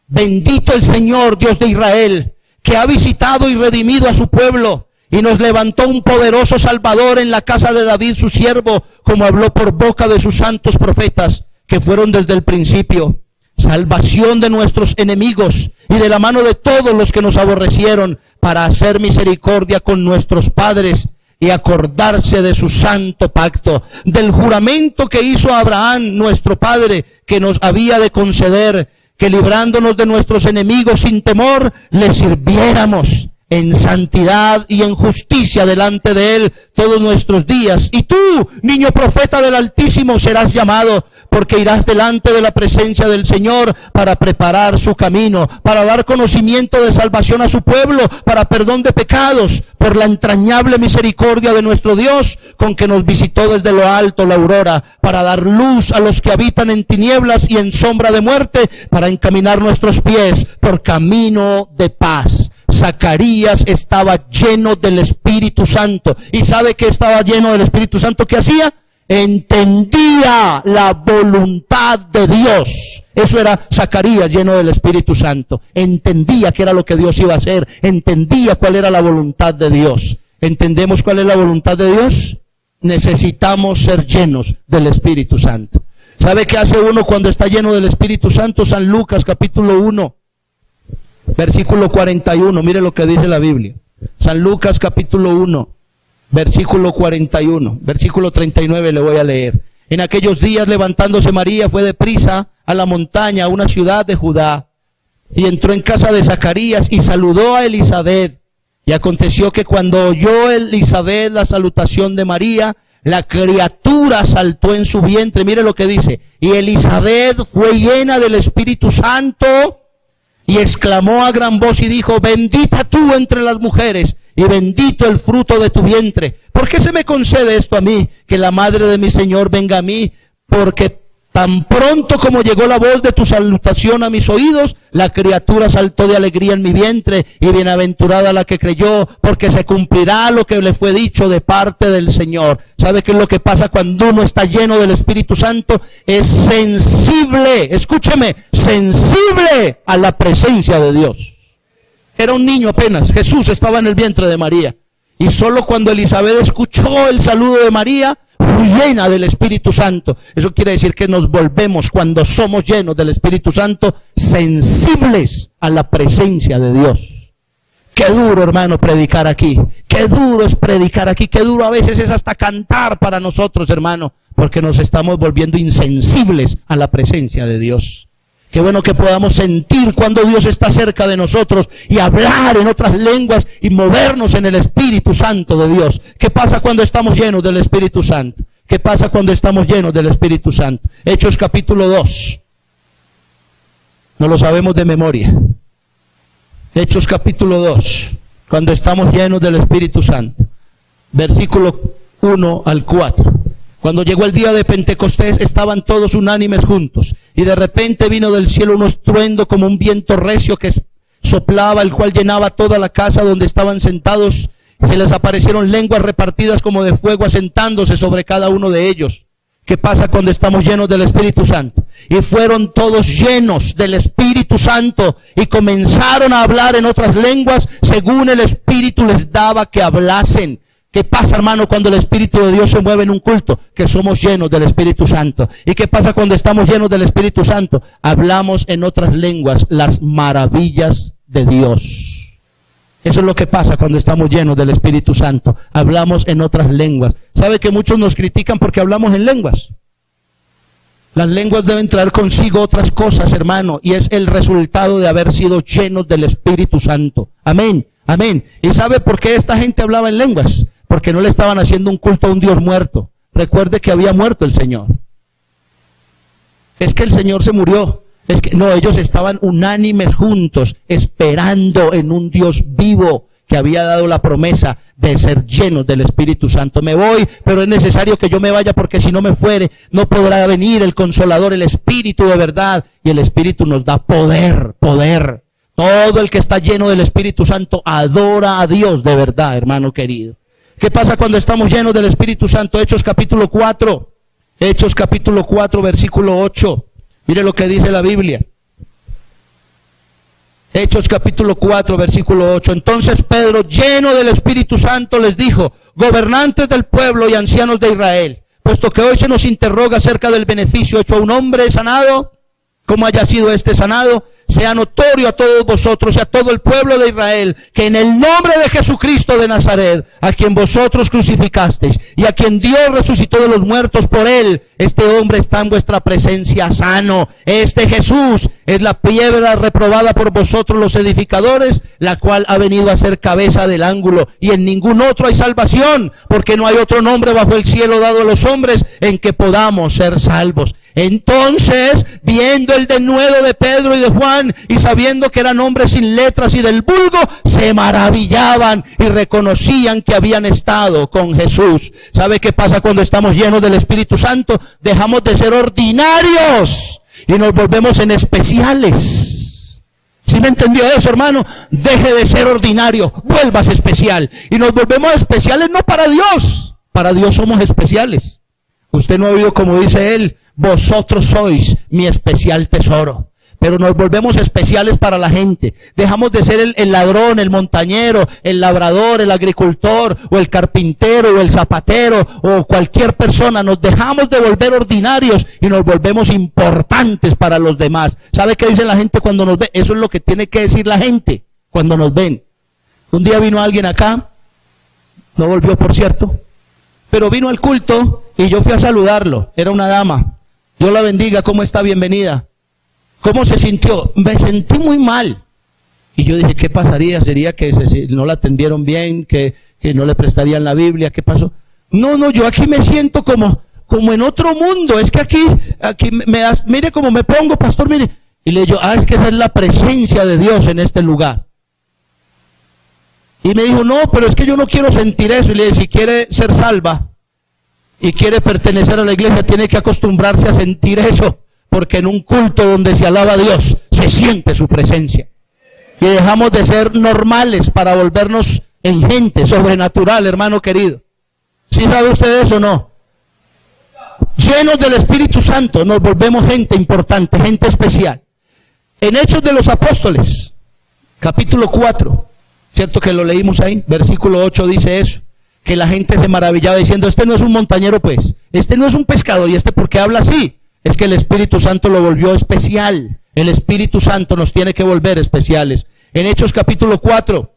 bendito el Señor, Dios de Israel, que ha visitado y redimido a su pueblo, y nos levantó un poderoso Salvador en la casa de David su siervo, como habló por boca de sus santos profetas, que fueron desde el principio. Salvación de nuestros enemigos y de la mano de todos los que nos aborrecieron, para hacer misericordia con nuestros padres y acordarse de su santo pacto, del juramento que hizo Abraham, nuestro padre, que nos había de conceder, que librándonos de nuestros enemigos sin temor, le sirviéramos en santidad y en justicia delante de él todos nuestros días. Y tú, niño profeta del Altísimo, serás llamado, porque irás delante de la presencia del Señor para preparar su camino, para dar conocimiento de salvación a su pueblo, para perdón de pecados, por la entrañable misericordia de nuestro Dios, con que nos visitó desde lo alto la aurora, para dar luz a los que habitan en tinieblas y en sombra de muerte, para encaminar nuestros pies por camino de paz. Zacarías estaba lleno del Espíritu Santo. ¿Y sabe que estaba lleno del Espíritu Santo? ¿Qué hacía? Entendía la voluntad de Dios. Eso era Zacarías, lleno del Espíritu Santo. Entendía qué era lo que Dios iba a hacer. Entendía cuál era la voluntad de Dios. ¿Entendemos cuál es la voluntad de Dios? Necesitamos ser llenos del Espíritu Santo. ¿Sabe qué hace uno cuando está lleno del Espíritu Santo? San Lucas capítulo 1. Versículo 41, mire lo que dice la Biblia. San Lucas capítulo 1, versículo 41, versículo 39 le voy a leer. En aquellos días, levantándose María, fue deprisa a la montaña, a una ciudad de Judá, y entró en casa de Zacarías y saludó a Elisabet. Y aconteció que cuando oyó Elisabet la salutación de María, la criatura saltó en su vientre. Mire lo que dice. Y Elisabet fue llena del Espíritu Santo, y exclamó a gran voz y dijo: bendita tú entre las mujeres, y bendito el fruto de tu vientre. ¿Por qué se me concede esto a mí, que la madre de mi Señor venga a mí? Porque tan pronto como llegó la voz de tu salutación a mis oídos, la criatura saltó de alegría en mi vientre, y bienaventurada la que creyó, porque se cumplirá lo que le fue dicho de parte del Señor. ¿Sabe qué es lo que pasa cuando uno está lleno del Espíritu Santo? Es sensible, escúcheme, sensible a la presencia de Dios. Era un niño apenas, Jesús estaba en el vientre de María, y solo cuando Elisabet escuchó el saludo de María, llena del Espíritu Santo. Eso quiere decir que nos volvemos, cuando somos llenos del Espíritu Santo, sensibles a la presencia de Dios. Qué duro, hermano, predicar aquí. Qué duro es predicar aquí. Qué duro a veces es hasta cantar para nosotros, hermano, porque nos estamos volviendo insensibles a la presencia de Dios. Qué bueno que podamos sentir cuando Dios está cerca de nosotros y hablar en otras lenguas y movernos en el Espíritu Santo de Dios. ¿Qué pasa cuando estamos llenos del Espíritu Santo? ¿Qué pasa cuando estamos llenos del Espíritu Santo? Hechos capítulo 2. No lo sabemos de memoria. Hechos capítulo 2. Cuando estamos llenos del Espíritu Santo. Versículo 1 al 4. Cuando llegó el día de Pentecostés, estaban todos unánimes juntos, y de repente vino del cielo un estruendo como un viento recio que soplaba, el cual llenaba toda la casa donde estaban sentados, y se les aparecieron lenguas repartidas como de fuego, asentándose sobre cada uno de ellos. ¿Qué pasa cuando estamos llenos del Espíritu Santo? Y fueron todos llenos del Espíritu Santo, y comenzaron a hablar en otras lenguas, según el Espíritu les daba que hablasen. ¿Qué pasa, hermano, cuando el Espíritu de Dios se mueve en un culto? Que somos llenos del Espíritu Santo. ¿Y qué pasa cuando estamos llenos del Espíritu Santo? Hablamos en otras lenguas las maravillas de Dios. Eso es lo que pasa cuando estamos llenos del Espíritu Santo. Hablamos en otras lenguas. ¿Sabe que muchos nos critican porque hablamos en lenguas? Las lenguas deben traer consigo otras cosas, hermano, y es el resultado de haber sido llenos del Espíritu Santo. Amén, amén. ¿Y sabe por qué esta gente hablaba en lenguas? Porque no le estaban haciendo un culto a un Dios muerto. Recuerde que había muerto el Señor. Es que el Señor se murió. Es que no, ellos estaban unánimes juntos, esperando en un Dios vivo que había dado la promesa de ser llenos del Espíritu Santo. Me voy, pero es necesario que yo me vaya, porque si no me fuere, no podrá venir el Consolador, el Espíritu de verdad. Y el Espíritu nos da poder, poder. Todo el que está lleno del Espíritu Santo adora a Dios de verdad, hermano querido. ¿Qué pasa cuando estamos llenos del Espíritu Santo? Hechos capítulo 4. Hechos capítulo 4, versículo 8. Mire lo que dice la Biblia. Hechos capítulo 4, versículo 8. Entonces Pedro, lleno del Espíritu Santo, les dijo: gobernantes del pueblo y ancianos de Israel, puesto que hoy se nos interroga acerca del beneficio hecho a un hombre sanado, como haya sido este sanado, sea notorio a todos vosotros y a todo el pueblo de Israel, que en el nombre de Jesucristo de Nazaret, a quien vosotros crucificasteis, y a quien Dios resucitó de los muertos, por él, este hombre está en vuestra presencia sano. Este Jesús es la piedra reprobada por vosotros los edificadores, la cual ha venido a ser cabeza del ángulo, y en ningún otro hay salvación, porque no hay otro nombre bajo el cielo dado a los hombres en que podamos ser salvos. Entonces, viendo el denuedo de Pedro y de Juan, y sabiendo que eran hombres sin letras y del vulgo, se maravillaban y reconocían que habían estado con Jesús. ¿Sabe qué pasa cuando estamos llenos del Espíritu Santo? Dejamos de ser ordinarios y nos volvemos en especiales. ¿Sí me entendió eso, hermano? Deje de ser ordinario, vuélvase especial. Y nos volvemos especiales no para Dios. Para Dios somos especiales. Usted no ha oído como dice él: vosotros sois mi especial tesoro. Pero nos volvemos especiales para la gente. Dejamos de ser el ladrón, el montañero, el labrador, el agricultor, o el carpintero, o el zapatero, o cualquier persona. Nos dejamos de volver ordinarios y nos volvemos importantes para los demás. ¿Sabe qué dice la gente cuando nos ve? Eso es lo que tiene que decir la gente cuando nos ven. Un día vino alguien acá, no volvió por cierto, pero vino al culto y yo fui a saludarlo. Era una dama. Dios la bendiga, ¿cómo está? Bienvenida. ¿Cómo se sintió? Me sentí muy mal. Y yo dije, ¿qué pasaría? ¿Sería que no la atendieron bien? ¿Que no le prestarían la Biblia? ¿Qué pasó? No, yo aquí me siento como en otro mundo. Es que aquí mire cómo me pongo, pastor, mire. Y le digo, es que esa es la presencia de Dios en este lugar. Y me dijo, no, pero es que yo no quiero sentir eso. Y le dije, si quiere ser salva y quiere pertenecer a la iglesia, tiene que acostumbrarse a sentir eso. Porque en un culto donde se alaba a Dios, se siente su presencia. Y dejamos de ser normales para volvernos en gente sobrenatural, hermano querido. ¿Sí sabe usted eso o no? Llenos del Espíritu Santo, nos volvemos gente importante, gente especial. En Hechos de los Apóstoles, capítulo 4, ¿cierto que lo leímos ahí? Versículo 8 dice eso. que la gente se maravillaba diciendo, este no es un montañero pues, este no es un pescador, y este ¿por qué habla así? Es que el Espíritu Santo lo volvió especial. El Espíritu Santo nos tiene que volver especiales. En Hechos capítulo 4,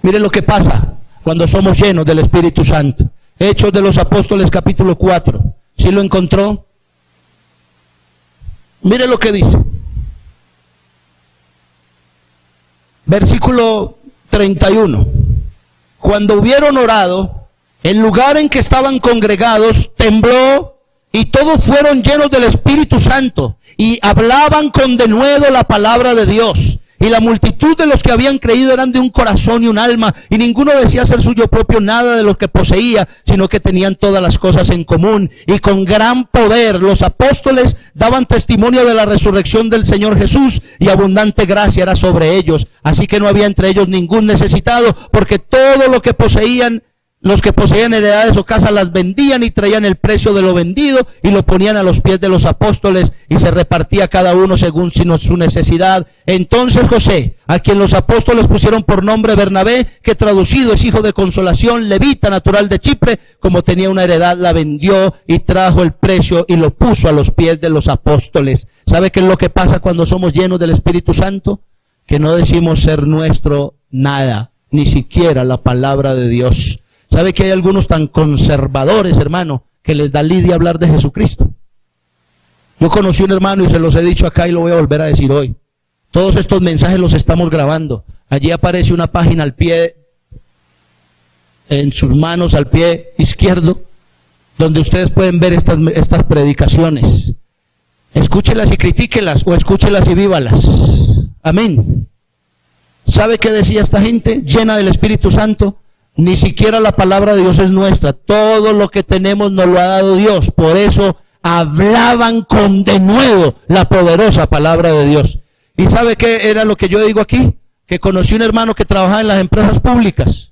miren lo que pasa cuando somos llenos del Espíritu Santo. Hechos de los Apóstoles capítulo 4. ¿Sí lo encontró? Mire lo que dice. Versículo 31. Cuando hubieron orado, el lugar en que estaban congregados tembló y todos fueron llenos del Espíritu Santo y hablaban con denuedo la palabra de Dios. Y la multitud de los que habían creído eran de un corazón y un alma, y ninguno decía ser suyo propio nada de lo que poseía, sino que tenían todas las cosas en común. Y con gran poder los apóstoles daban testimonio de la resurrección del Señor Jesús, y abundante gracia era sobre ellos. Así que no había entre ellos ningún necesitado, porque todo lo que poseían, los que poseían heredades o casas las vendían y traían el precio de lo vendido y lo ponían a los pies de los apóstoles, y se repartía cada uno según su necesidad. Entonces José, a quien los apóstoles pusieron por nombre Bernabé, que traducido es hijo de consolación, levita, natural de Chipre, como tenía una heredad, la vendió y trajo el precio y lo puso a los pies de los apóstoles. ¿Sabe qué es lo que pasa cuando somos llenos del Espíritu Santo? Que no decimos ser nuestro nada, ni siquiera la palabra de Dios. ¿Sabe que hay algunos tan conservadores, hermano, que les da lidia hablar de Jesucristo? Yo conocí un hermano y se los he dicho acá y lo voy a volver a decir hoy. Todos estos mensajes los estamos grabando. Allí aparece una página al pie, en sus manos al pie izquierdo, donde ustedes pueden ver estas predicaciones. Escúchelas y critíquelas, o escúchelas y vívalas. Amén. ¿Sabe qué decía esta gente llena del Espíritu Santo? Ni siquiera la palabra de Dios es nuestra. Todo lo que tenemos nos lo ha dado Dios. Por eso hablaban con denuedo la poderosa palabra de Dios. ¿Y sabe qué era lo que yo digo aquí? Que conocí un hermano que trabajaba en las empresas públicas.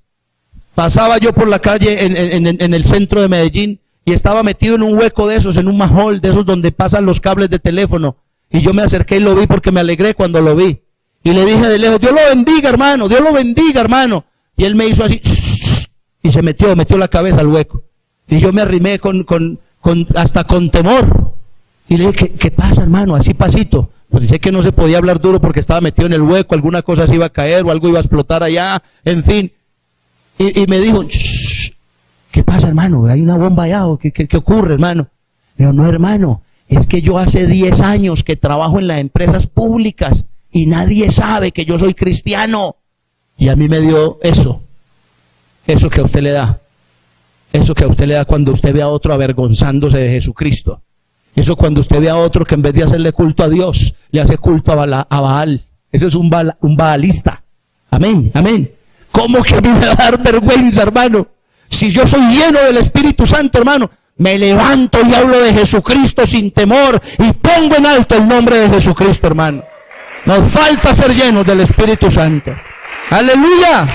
Pasaba yo por la calle en el centro de Medellín y estaba metido en un hueco de esos, en un majol de esos donde pasan los cables de teléfono. Y yo me acerqué y lo vi porque me alegré cuando lo vi. Y le dije de lejos, Dios lo bendiga, hermano, Dios lo bendiga, hermano. Y él me hizo así, y se metió la cabeza al hueco. Y yo me arrimé hasta con temor. Y le dije, ¿qué pasa, hermano? Así pasito. Pues dice que no se podía hablar duro porque estaba metido en el hueco, alguna cosa se iba a caer o algo iba a explotar allá, en fin. Y me dijo, ¿qué pasa, hermano? Hay una bomba allá, ¿qué ocurre, hermano? Pero no, hermano, es que yo hace 10 años que trabajo en las empresas públicas y nadie sabe que yo soy cristiano. Y a mí me dio eso que a usted le da. Eso que a usted le da cuando usted ve a otro avergonzándose de Jesucristo. Eso cuando usted ve a otro que en vez de hacerle culto a Dios, le hace culto a Baal. Eso es un baalista. Amén, amén. ¿Cómo que a mí me va a dar vergüenza, hermano? Si yo soy lleno del Espíritu Santo, hermano, me levanto y hablo de Jesucristo sin temor y pongo en alto el nombre de Jesucristo, hermano. Nos falta ser llenos del Espíritu Santo. ¡Aleluya!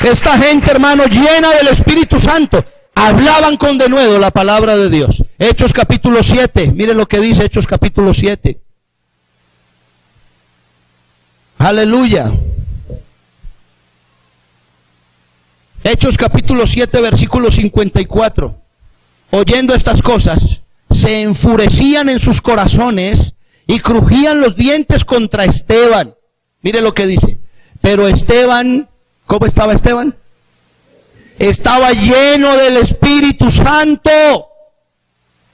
Esta gente, hermano, llena del Espíritu Santo, hablaban con denuedo la palabra de Dios. Hechos capítulo 7, miren lo que dice Hechos capítulo 7. Aleluya. Hechos capítulo 7, versículo 54. Oyendo estas cosas, se enfurecían en sus corazones y crujían los dientes contra Esteban. Mire lo que dice. Pero Esteban, ¿cómo estaba Esteban? Estaba lleno del Espíritu Santo.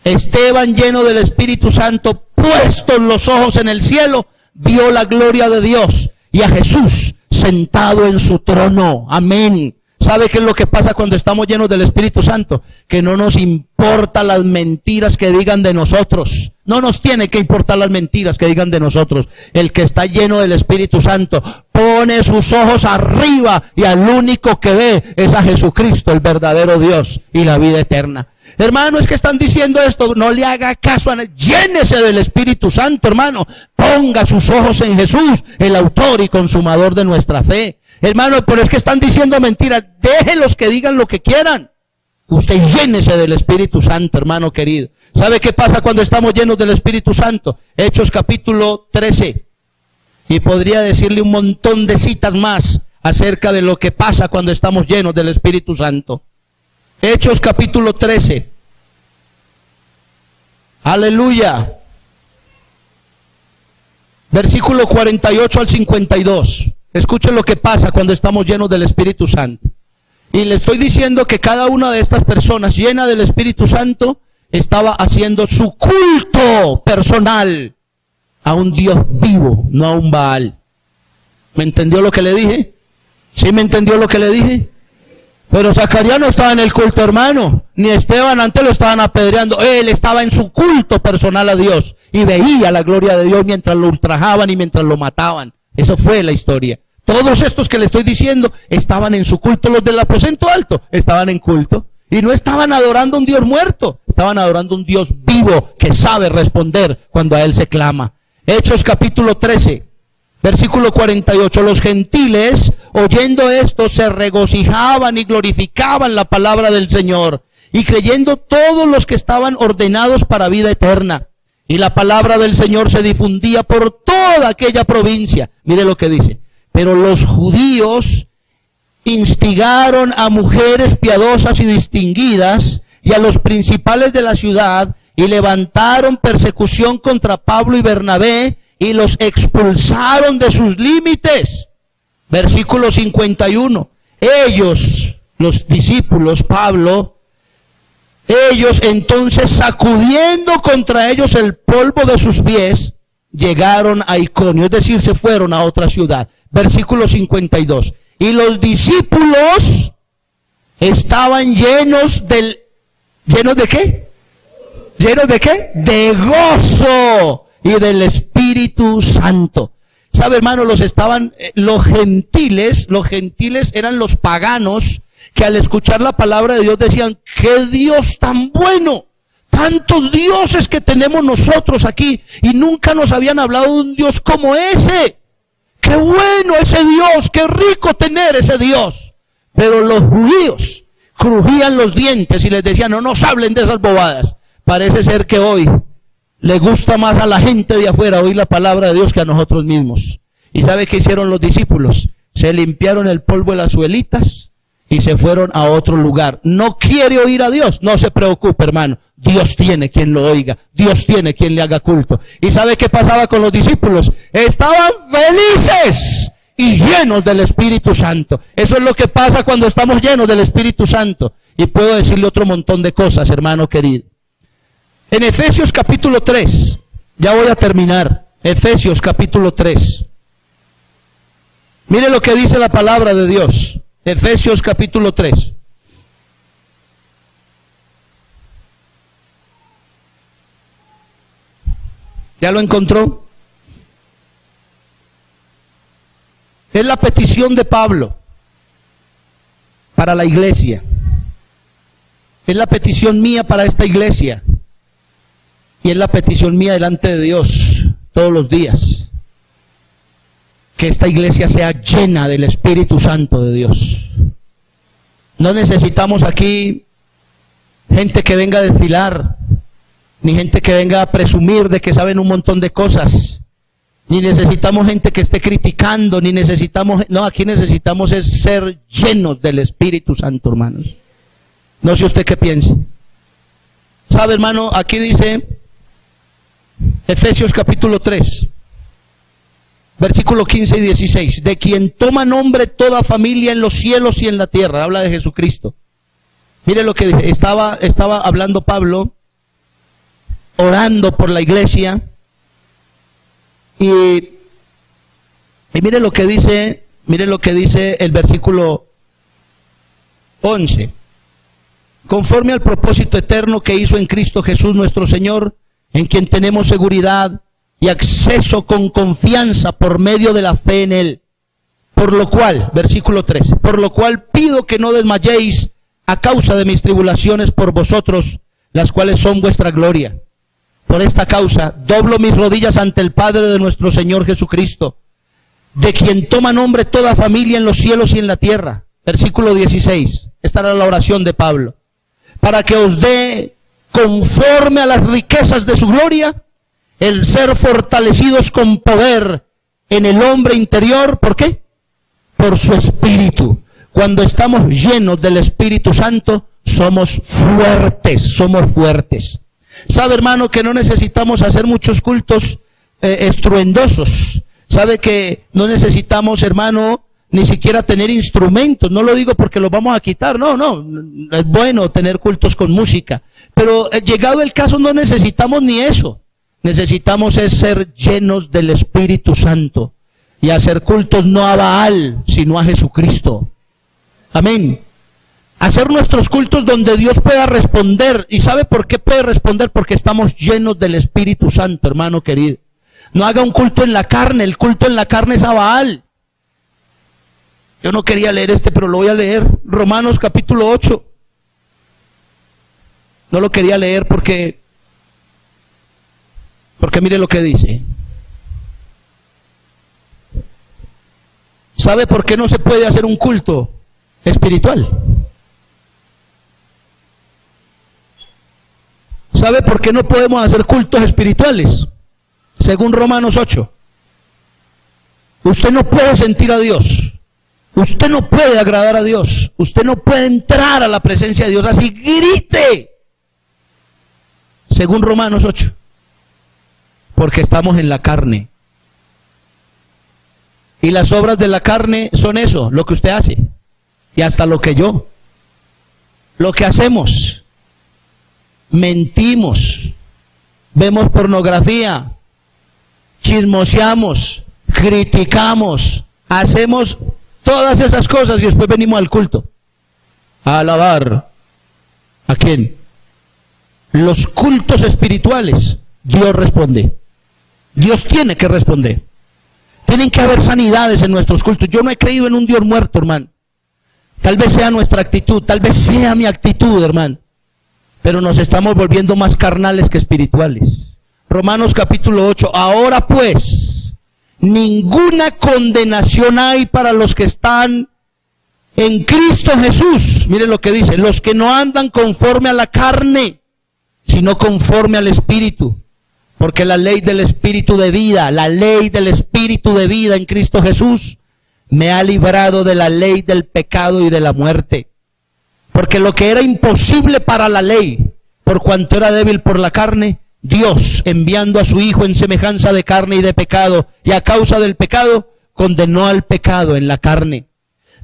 Esteban, lleno del Espíritu Santo, puestos los ojos en el cielo, vio la gloria de Dios y a Jesús sentado en su trono. Amén. ¿Sabe qué es lo que pasa cuando estamos llenos del Espíritu Santo? Que no nos importan las mentiras que digan de nosotros. No nos tiene que importar las mentiras que digan de nosotros. El que está lleno del Espíritu Santo pone sus ojos arriba y al único que ve es a Jesucristo, el verdadero Dios y la vida eterna. Hermano, es que están diciendo esto, no le haga caso a nadie. Llénese del Espíritu Santo, hermano. Ponga sus ojos en Jesús, el autor y consumador de nuestra fe. Hermano, pero es que están diciendo mentiras. Déjenlos que digan lo que quieran. Usted llénese del Espíritu Santo, hermano querido. ¿Sabe qué pasa cuando estamos llenos del Espíritu Santo? Hechos capítulo 13. Y podría decirle un montón de citas más acerca de lo que pasa cuando estamos llenos del Espíritu Santo. Hechos capítulo 13. Aleluya. Versículo 48 al 52. Escuchen lo que pasa cuando estamos llenos del Espíritu Santo. Y le estoy diciendo que cada una de estas personas llena del Espíritu Santo estaba haciendo su culto personal a un Dios vivo, no a un Baal. ¿Me entendió lo que le dije? ¿Sí me entendió lo que le dije? Pero Zacarías no estaba en el culto, hermano. Ni Esteban, antes lo estaban apedreando. Él estaba en su culto personal a Dios. Y veía la gloria de Dios mientras lo ultrajaban y mientras lo mataban. Eso fue la historia. Todos estos que le estoy diciendo estaban en su culto. Los del aposento alto estaban en culto. Y no estaban adorando a un Dios muerto. Estaban adorando a un Dios vivo que sabe responder cuando a Él se clama. Hechos capítulo 13. Versículo 48, los gentiles, oyendo esto, se regocijaban y glorificaban la palabra del Señor, y creyendo todos los que estaban ordenados para vida eterna. Y la palabra del Señor se difundía por toda aquella provincia. Mire lo que dice. Pero los judíos instigaron a mujeres piadosas y distinguidas, y a los principales de la ciudad, y levantaron persecución contra Pablo y Bernabé, y los expulsaron de sus límites. Versículo 51. Ellos, los discípulos, Pablo, ellos entonces sacudiendo contra ellos el polvo de sus pies, llegaron a Iconio, es decir, se fueron a otra ciudad. Versículo 52. Y los discípulos estaban ¿llenos de qué? ¿Llenos de qué? De gozo y del Espíritu Santo. ¿Sabe, hermano? Los gentiles eran los paganos que al escuchar la palabra de Dios decían, ¡qué Dios tan bueno! Tantos dioses que tenemos nosotros aquí y nunca nos habían hablado de un Dios como ese. ¡Qué bueno ese Dios! ¡Qué rico tener ese Dios! Pero los judíos crujían los dientes y les decían, no nos hablen de esas bobadas. Parece ser que hoy le gusta más a la gente de afuera oír la palabra de Dios que a nosotros mismos. ¿Y sabe qué hicieron los discípulos? Se limpiaron el polvo de las suelitas y se fueron a otro lugar. ¿No quiere oír a Dios? No se preocupe, hermano. Dios tiene quien lo oiga. Dios tiene quien le haga culto. ¿Y sabe qué pasaba con los discípulos? Estaban felices y llenos del Espíritu Santo. Eso es lo que pasa cuando estamos llenos del Espíritu Santo. Y puedo decirle otro montón de cosas, hermano querido. En Efesios capítulo 3, ya voy a terminar, Efesios capítulo 3. Mire lo que dice la palabra de Dios, Efesios capítulo 3. ¿Ya lo encontró? Es la petición de Pablo para la iglesia. Es la petición mía para esta iglesia. Y es la petición mía delante de Dios todos los días. Que esta iglesia sea llena del Espíritu Santo de Dios. No necesitamos aquí gente que venga a desfilar, ni gente que venga a presumir de que saben un montón de cosas, ni necesitamos gente que esté criticando, ni necesitamos, no, aquí necesitamos es ser llenos del Espíritu Santo, hermanos. No sé usted qué piensa. ¿Sabe, hermano? Aquí dice Efesios capítulo 3, versículo 15 y 16, de quien toma nombre toda familia en los cielos y en la tierra. Habla de Jesucristo. Mire lo que dice. Estaba hablando Pablo, orando por la iglesia, y mire lo que dice el versículo 11. Conforme al propósito eterno que hizo en Cristo Jesús nuestro Señor, en quien tenemos seguridad y acceso con confianza por medio de la fe en Él. Por lo cual, versículo 13, por lo cual pido que no desmayéis a causa de mis tribulaciones por vosotros, las cuales son vuestra gloria. Por esta causa, doblo mis rodillas ante el Padre de nuestro Señor Jesucristo, de quien toma nombre toda familia en los cielos y en la tierra. Versículo 16, esta era la oración de Pablo. Para que os dé, conforme a las riquezas de su gloria, el ser fortalecidos con poder en el hombre interior. ¿Por qué? Por su espíritu. Cuando estamos llenos del Espíritu Santo, somos fuertes, somos fuertes. Sabe, hermano, que no necesitamos hacer muchos cultos estruendosos. Sabe que no necesitamos, hermano, ni siquiera tener instrumentos. No lo digo porque los vamos a quitar, no, es bueno tener cultos con música. Pero llegado el caso no necesitamos ni eso. Necesitamos es ser llenos del Espíritu Santo y hacer cultos no a Baal, sino a Jesucristo. Amén. Hacer nuestros cultos donde Dios pueda responder. ¿Y sabe por qué puede responder? Porque estamos llenos del Espíritu Santo, hermano querido. No haga un culto en la carne. El culto en la carne es a Baal. Yo no quería leer pero lo voy a leer. Romanos capítulo 8. No lo quería leer porque mire lo que dice. ¿Sabe por qué no se puede hacer un culto espiritual? ¿Sabe por qué no podemos hacer cultos espirituales? Según Romanos 8. Usted no puede sentir a Dios. Usted no puede agradar a Dios. Usted no puede entrar a la presencia de Dios así grite. Según Romanos 8. Porque estamos en la carne. Y las obras de la carne son eso, lo que usted hace. Y hasta lo que yo. Lo que hacemos. Mentimos, vemos pornografía, chismoseamos, criticamos, hacemos todas esas cosas y después venimos al culto a alabar. ¿A quién? Los cultos espirituales, Dios responde. Dios tiene que responder. Tienen que haber sanidades en nuestros cultos. Yo no he creído en un Dios muerto, hermano. Tal vez sea nuestra actitud, tal vez sea mi actitud, hermano. Pero nos estamos volviendo más carnales que espirituales. Romanos capítulo 8. Ahora pues, ninguna condenación hay para los que están en Cristo Jesús. Mire lo que dice. Los que no andan conforme a la carne, sino conforme al Espíritu. Porque la ley del Espíritu de vida, la ley del Espíritu de vida en Cristo Jesús, me ha librado de la ley del pecado y de la muerte. Porque lo que era imposible para la ley, por cuanto era débil por la carne, Dios, enviando a su Hijo en semejanza de carne y de pecado, y a causa del pecado, condenó al pecado en la carne.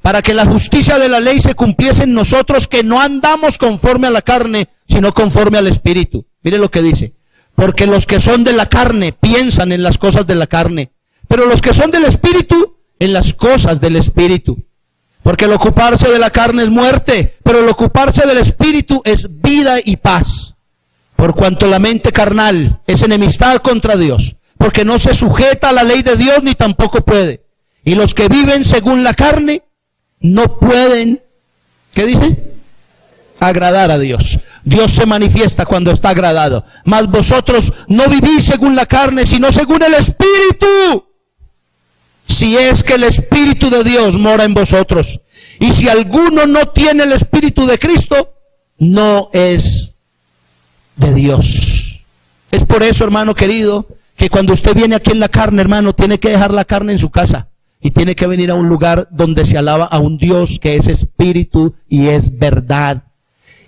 Para que la justicia de la ley se cumpliese en nosotros, que no andamos conforme a la carne, sino conforme al Espíritu. Mire lo que dice. Porque los que son de la carne piensan en las cosas de la carne, pero los que son del Espíritu, en las cosas del Espíritu. Porque el ocuparse de la carne es muerte, pero el ocuparse del Espíritu es vida y paz. Por cuanto la mente carnal es enemistad contra Dios, porque no se sujeta a la ley de Dios ni tampoco puede. Y los que viven según la carne no pueden, ¿qué dice? Agradar a Dios. Dios se manifiesta cuando está agradado. Mas vosotros no vivís según la carne, sino según el Espíritu. Si es que el Espíritu de Dios mora en vosotros. Y si alguno no tiene el Espíritu de Cristo, no es de Dios. Es por eso, hermano querido, que cuando usted viene aquí en la carne, hermano, tiene que dejar la carne en su casa. Y tiene que venir a un lugar donde se alaba a un Dios que es Espíritu y es verdad.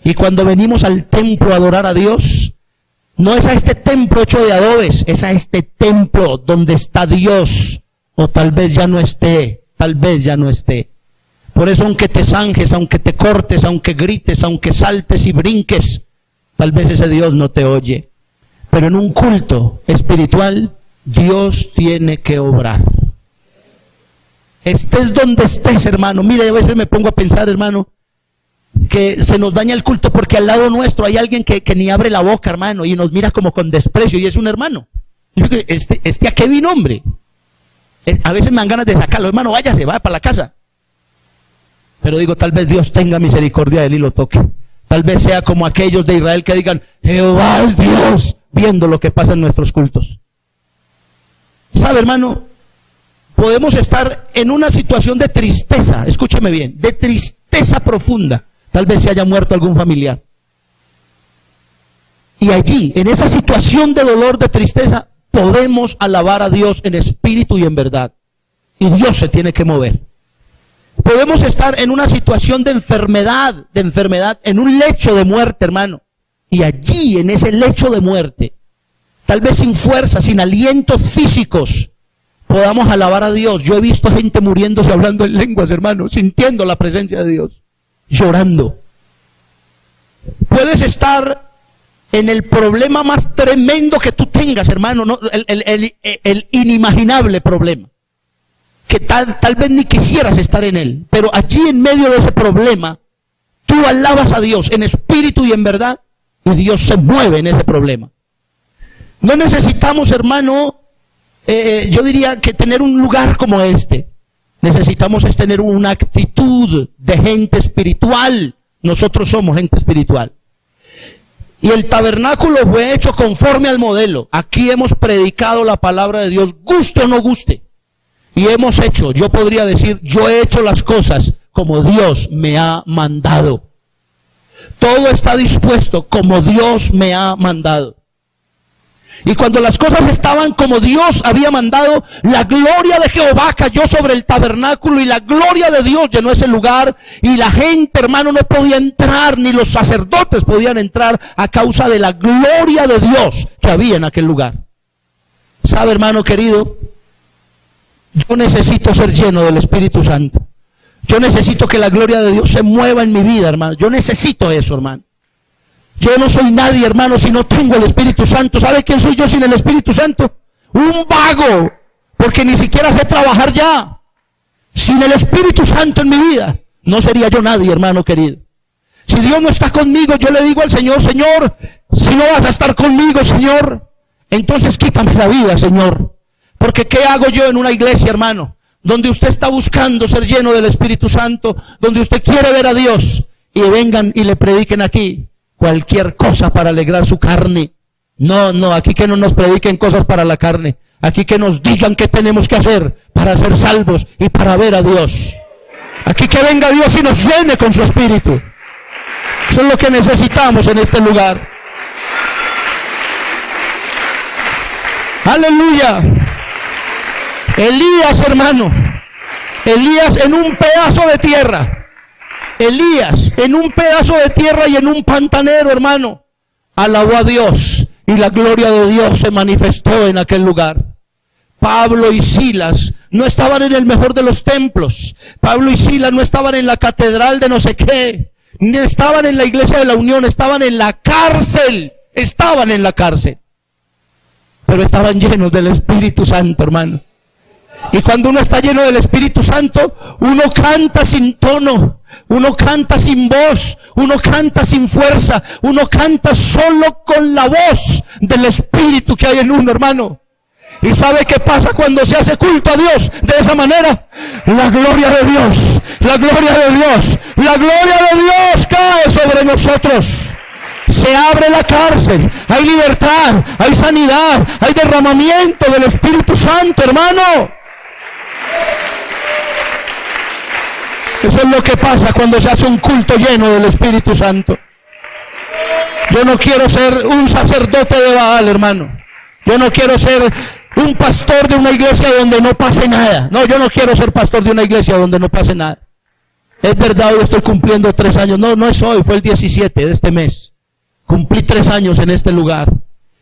Y cuando venimos al templo a adorar a Dios, no es a este templo hecho de adobes, es a este templo donde está Dios. O tal vez ya no esté, tal vez ya no esté. Por eso aunque te zanjes, aunque te cortes, aunque grites, aunque saltes y brinques, tal vez ese Dios no te oye. Pero en un culto espiritual, Dios tiene que obrar. Estés donde estés, hermano. Mire, a veces me pongo a pensar, hermano, que se nos daña el culto porque al lado nuestro hay alguien que ni abre la boca, hermano, y nos mira como con desprecio, y es un hermano. Yo digo, ¿a qué vino, hombre? A veces me dan ganas de sacarlo, hermano, váyase, vaya para la casa. Pero digo, tal vez Dios tenga misericordia de él y lo toque. Tal vez sea como aquellos de Israel que digan, Jehová es Dios, viendo lo que pasa en nuestros cultos. ¿Sabe, hermano? Podemos estar en una situación de tristeza, escúcheme bien, de tristeza profunda. Tal vez se haya muerto algún familiar. Y allí, en esa situación de dolor, de tristeza, podemos alabar a Dios en espíritu y en verdad. Y Dios se tiene que mover. Podemos estar en una situación de enfermedad, en un lecho de muerte, hermano. Y allí, en ese lecho de muerte, tal vez sin fuerza, sin alientos físicos, podamos alabar a Dios. Yo he visto gente muriéndose hablando en lenguas, hermano, sintiendo la presencia de Dios, llorando. Puedes estar en el problema más tremendo que tú tengas, hermano, ¿no? el inimaginable problema, que tal vez ni quisieras estar en él, pero allí en medio de ese problema, tú alabas a Dios en espíritu y en verdad, y Dios se mueve en ese problema. No necesitamos, hermano, yo diría que tener un lugar como este. Necesitamos es tener una actitud de gente espiritual. Nosotros somos gente espiritual. Y el tabernáculo fue hecho conforme al modelo. Aquí hemos predicado la palabra de Dios, guste o no guste. Y hemos hecho, yo podría decir, yo he hecho las cosas como Dios me ha mandado. Todo está dispuesto como Dios me ha mandado. Y cuando las cosas estaban como Dios había mandado, la gloria de Jehová cayó sobre el tabernáculo y la gloria de Dios llenó ese lugar. Y la gente, hermano, no podía entrar, ni los sacerdotes podían entrar a causa de la gloria de Dios que había en aquel lugar. ¿Sabe, hermano querido? Yo necesito ser lleno del Espíritu Santo. Yo necesito que la gloria de Dios se mueva en mi vida, hermano. Yo necesito eso, hermano. Yo no soy nadie, hermano, si no tengo el Espíritu Santo. ¿Sabe quién soy yo sin el Espíritu Santo? Un vago, porque ni siquiera sé trabajar ya. Sin el Espíritu Santo en mi vida, no sería yo nadie, hermano querido. Si Dios no está conmigo, yo le digo al Señor, Señor, si no vas a estar conmigo, Señor, entonces quítame la vida, Señor. Porque ¿qué hago yo en una iglesia, hermano? Donde usted está buscando ser lleno del Espíritu Santo, donde usted quiere ver a Dios, y vengan y le prediquen aquí cualquier cosa para alegrar su carne. No, aquí que no nos prediquen cosas para la carne. Aquí que nos digan qué tenemos que hacer para ser salvos y para ver a Dios. Aquí que venga Dios y nos llene con su Espíritu. Eso es lo que necesitamos en este lugar. Aleluya. Elías, hermano. Elías en un pedazo de tierra. Elías en un pedazo de tierra y en un pantanero, hermano, alabó a Dios y la gloria de Dios se manifestó en aquel lugar. Pablo y Silas no estaban en el mejor de los templos. Pablo y Silas no estaban en la catedral de no sé qué, ni estaban en la iglesia de la Unión, estaban en la cárcel. Estaban en la cárcel. Pero estaban llenos del Espíritu Santo, hermano. Y cuando uno está lleno del Espíritu Santo, uno canta sin tono, uno canta sin voz, uno canta sin fuerza, uno canta solo con la voz del Espíritu que hay en uno, hermano. ¿Y sabe qué pasa cuando se hace culto a Dios de esa manera? La gloria de Dios, la gloria de Dios, la gloria de Dios cae sobre nosotros. Se abre la cárcel, hay libertad, hay sanidad, hay derramamiento del Espíritu Santo, hermano. Eso es lo que pasa cuando se hace un culto lleno del Espíritu Santo. Yo no quiero ser un sacerdote de Baal, hermano. Yo no quiero ser un pastor de una iglesia donde no pase nada. No, yo no quiero ser pastor de una iglesia donde no pase nada. Es verdad, hoy estoy cumpliendo 3 años. No es hoy, fue el 17 de este mes. Cumplí 3 años en este lugar.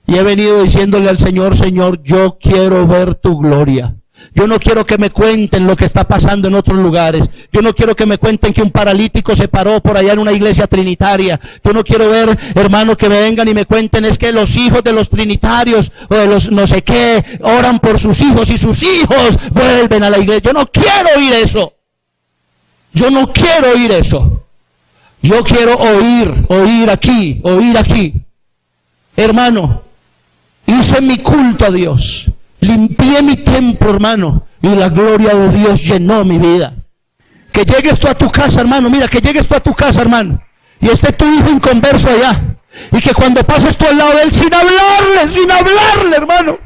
Y he venido diciéndole al Señor, Señor, yo quiero ver tu gloria. Yo no quiero que me cuenten lo que está pasando en otros lugares. Yo no quiero que me cuenten que un paralítico se paró por allá en una iglesia trinitaria. Yo no quiero ver, hermano, que me vengan y me cuenten es que los hijos de los trinitarios o de los no sé qué oran por sus hijos y sus hijos vuelven a la iglesia. Yo no quiero oír eso. Yo no quiero oír eso. Yo quiero oír aquí. Hermano, hice mi culto a Dios. Limpié mi templo, hermano, y la gloria de Dios llenó mi vida. Que llegues tú a tu casa, hermano, mira, que llegues tú a tu casa, hermano, y esté tu hijo inconverso allá, y que cuando pases tú al lado de él, sin hablarle, hermano,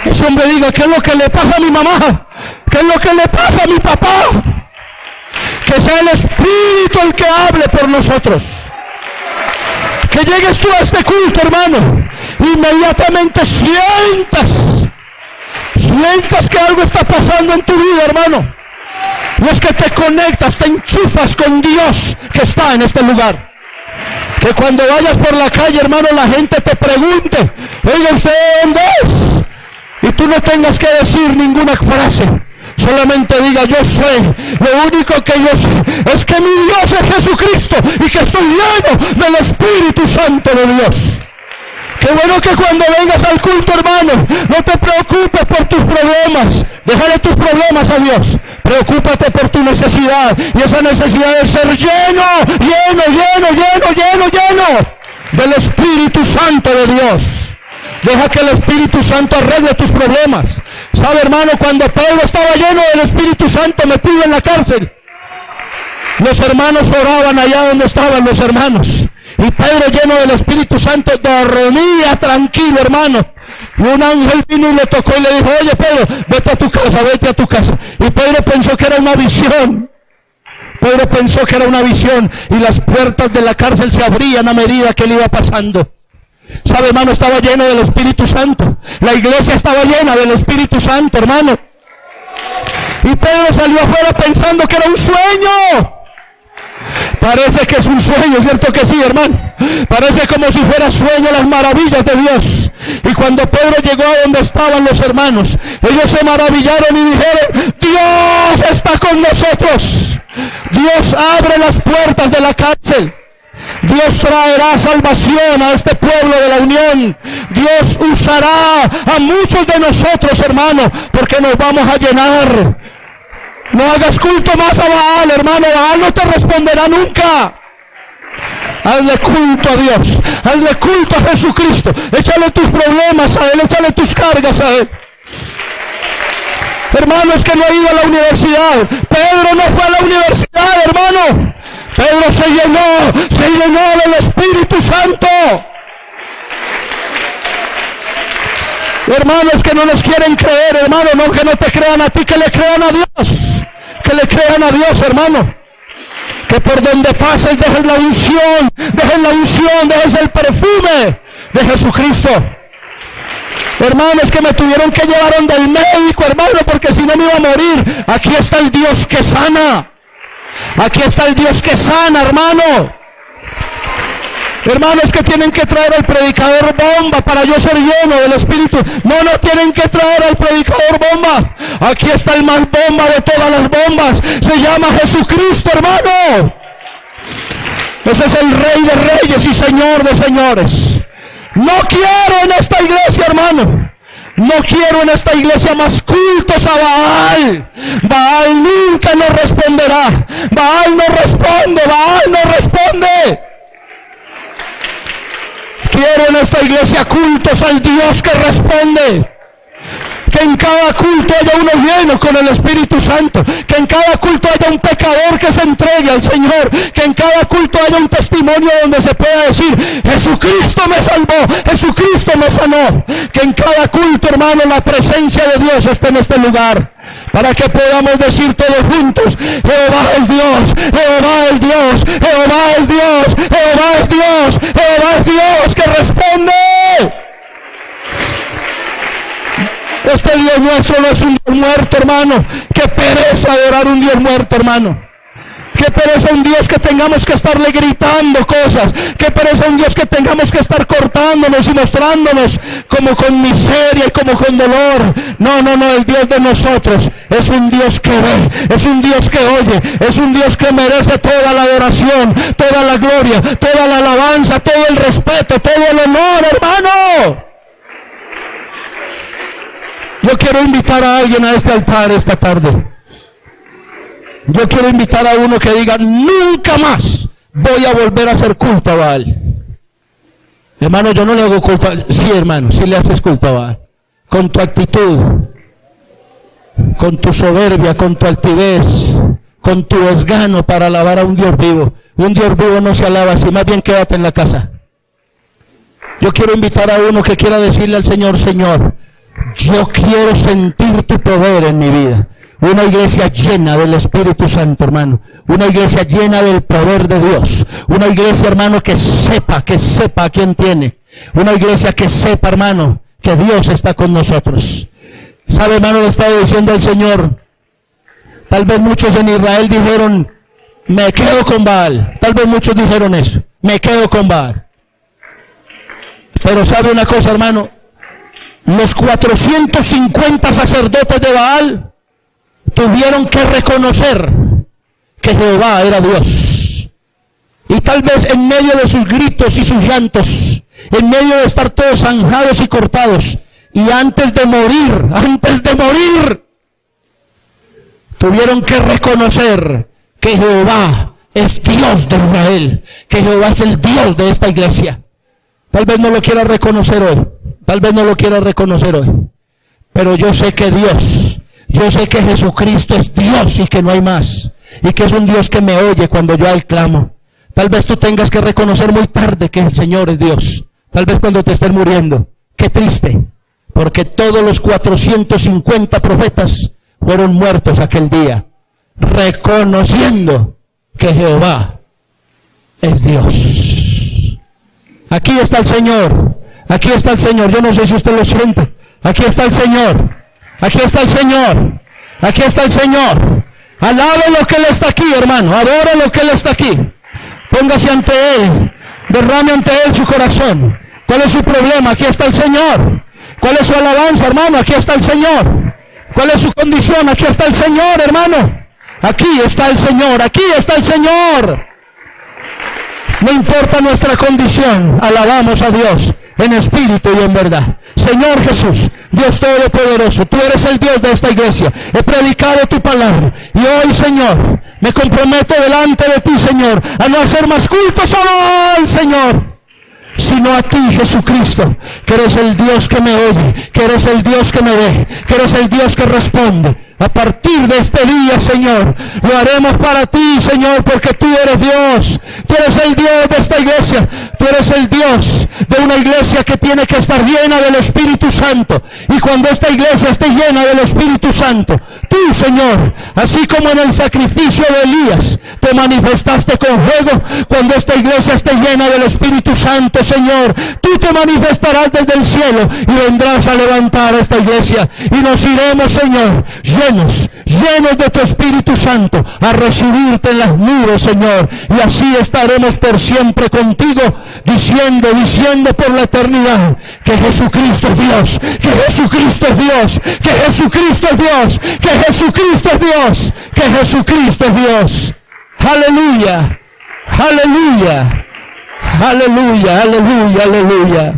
ese hombre diga, ¿qué es lo que le pasa a mi mamá? ¿Qué es lo que le pasa a mi papá? Que sea el Espíritu el que hable por nosotros. Que llegues tú a este culto, hermano, inmediatamente sientas que algo está pasando en tu vida, hermano. No es que te conectas, te enchufas con Dios que está en este lugar. Que cuando vayas por la calle, hermano, la gente te pregunte, oiga, ¿usted dónde es? Y tú no tengas que decir ninguna frase. Solamente diga, yo sé, lo único que yo sé es que mi Dios es Jesucristo y que estoy lleno del Espíritu Santo de Dios. Qué bueno que cuando vengas al culto, hermano, no te preocupes por tus problemas. Déjale tus problemas a Dios. Preocúpate por tu necesidad. Y esa necesidad es ser lleno del Espíritu Santo de Dios. Deja que el Espíritu Santo arregle tus problemas. ¿Sabe, hermano? Cuando Pedro estaba lleno del Espíritu Santo, metido en la cárcel, los hermanos oraban allá donde estaban los hermanos. Y Pedro, lleno del Espíritu Santo, dormía tranquilo, hermano. Y un ángel vino y le tocó y le dijo, oye, Pedro, vete a tu casa. Y Pedro pensó que era una visión. Y las puertas de la cárcel se abrían a medida que él iba pasando. ¿Sabe, hermano? Estaba lleno del Espíritu Santo. La iglesia estaba llena del Espíritu Santo, hermano. Y Pedro salió afuera pensando que era un sueño. Parece que es un sueño, ¿cierto que sí, hermano? Parece como si fuera sueño las maravillas de Dios. Y cuando Pedro llegó a donde estaban los hermanos, ellos se maravillaron y dijeron, Dios está con nosotros. Dios abre las puertas de la cárcel. Dios traerá salvación a este pueblo de la Unión. Dios usará a muchos de nosotros, hermano, porque nos vamos a llenar. No hagas culto más a Baal, hermano. Baal no te responderá nunca. Hazle culto a Dios. Hazle culto a Jesucristo. Échale tus problemas a Él. Échale tus cargas a Él. Hermano, es que no ha ido a la universidad. Pedro no fue a la universidad, hermano. Pedro se llenó del Espíritu Santo. Hermanos que no nos quieren creer, hermano, no que no te crean a ti, que le crean a Dios. Que le crean a Dios, hermano. Que por donde pases dejes la unción, dejes el perfume de Jesucristo. Hermanos que me tuvieron que llevar donde el médico, hermano, porque si no me iba a morir. Aquí está el Dios que sana. Aquí está el Dios que sana, hermano. Hermanos que tienen que traer al predicador bomba para yo ser lleno del Espíritu. No tienen que traer al predicador bomba. Aquí está el más bomba de todas las bombas. Se llama Jesucristo, hermano. Ese es el Rey de Reyes y Señor de Señores. No quiero en esta iglesia, hermano. No quiero en esta iglesia más cultos a Baal. Baal nunca nos responderá. Baal no responde. Quiero en esta iglesia cultos al Dios que responde. Que en cada culto haya uno lleno con el Espíritu Santo. Que en cada culto haya un pecador que se entregue al Señor. Que en cada culto haya un testimonio donde se pueda decir, Jesucristo me salvó, Jesucristo me sanó. Que en cada culto, hermano, la presencia de Dios esté en este lugar. Para que podamos decir todos juntos, Jehová es Dios, Jehová es Dios, Jehová es Dios, Jehová es Dios, Jehová es Dios que responde. Este Dios nuestro no es un Dios muerto, hermano. Qué pereza adorar un Dios muerto, hermano. Qué pereza un Dios que tengamos que estarle gritando cosas. Qué pereza un Dios que tengamos que estar cortándonos y mostrándonos como con miseria y como con dolor. No, el Dios de nosotros es un Dios que ve, es un Dios que oye, es un Dios que merece toda la adoración, toda la gloria, toda la alabanza, todo el respeto, todo el honor, hermano. Yo quiero invitar a alguien a este altar esta tarde. Yo quiero invitar a uno que diga, nunca más voy a volver a hacer culto a Baal. Hermano, yo no le hago culto a Baal. Sí, hermano, sí le haces culto a Baal. Con tu actitud, con tu soberbia, con tu altivez, con tu desgano para alabar a un Dios vivo. Un Dios vivo no se alaba así, más bien quédate en la casa. Yo quiero invitar a uno que quiera decirle al Señor, Señor, yo quiero sentir tu poder en mi vida. Una iglesia llena del Espíritu Santo, hermano. Una iglesia llena del poder de Dios. Una iglesia, hermano, que sepa a quién tiene. Una iglesia que sepa, hermano, que Dios está con nosotros. ¿Sabe, hermano? Le estaba diciendo al Señor, tal vez muchos en Israel dijeron, me quedo con Baal. Tal vez muchos dijeron eso, me quedo con Baal. Pero ¿sabe una cosa, hermano? Los 450 sacerdotes de Baal tuvieron que reconocer que Jehová era Dios. Y tal vez en medio de sus gritos y sus llantos, en medio de estar todos zanjados y cortados, y antes de morir, tuvieron que reconocer que Jehová es Dios de Israel, que Jehová es el Dios de esta iglesia. Tal vez no lo quiera reconocer hoy, pero yo sé que Dios, yo sé que Jesucristo es Dios y que no hay más, y que es un Dios que me oye cuando yo a Él clamo. Tal vez tú tengas que reconocer muy tarde que el Señor es Dios, tal vez cuando te estén muriendo. Qué triste, porque todos los 450 profetas fueron muertos aquel día, reconociendo que Jehová es Dios. Aquí está el Señor, yo no sé si usted lo siente, aquí está el Señor, alabe lo que Él está aquí, hermano, adore lo que Él está aquí, póngase ante Él, derrame ante Él su corazón. ¿Cuál es su problema? Aquí está el Señor. ¿Cuál es su alabanza, hermano? Aquí está el Señor. ¿Cuál es su condición? Aquí está el Señor, hermano. Aquí está el Señor. No importa nuestra condición, alabamos a Dios en espíritu y en verdad. Señor Jesús, Dios Todopoderoso, tú eres el Dios de esta iglesia. He predicado tu palabra y hoy, Señor, me comprometo delante de ti, Señor, a no hacer más culto solo al Señor, sino a ti, Jesucristo, que eres el Dios que me oye, que eres el Dios que me ve, que eres el Dios que responde. A partir de este día, Señor, lo haremos para ti, Señor, porque tú eres Dios. Tú eres el Dios de esta iglesia. Tú eres el Dios de una iglesia que tiene que estar llena del Espíritu Santo. Y cuando esta iglesia esté llena del Espíritu Santo, tú, Señor, así como en el sacrificio de Elías, te manifestaste con fuego. Cuando esta iglesia esté llena del Espíritu Santo, Señor, tú te manifestarás desde el cielo y vendrás a levantar a esta iglesia. Y nos iremos, Señor, llenos de tu Espíritu Santo, a recibirte en las nubes, Señor, y así estaremos por siempre contigo, diciendo por la eternidad que Jesucristo es Dios, que Jesucristo es Dios, que Jesucristo es Dios, que Jesucristo es Dios, que Jesucristo es Dios. Aleluya, aleluya, aleluya, aleluya, aleluya.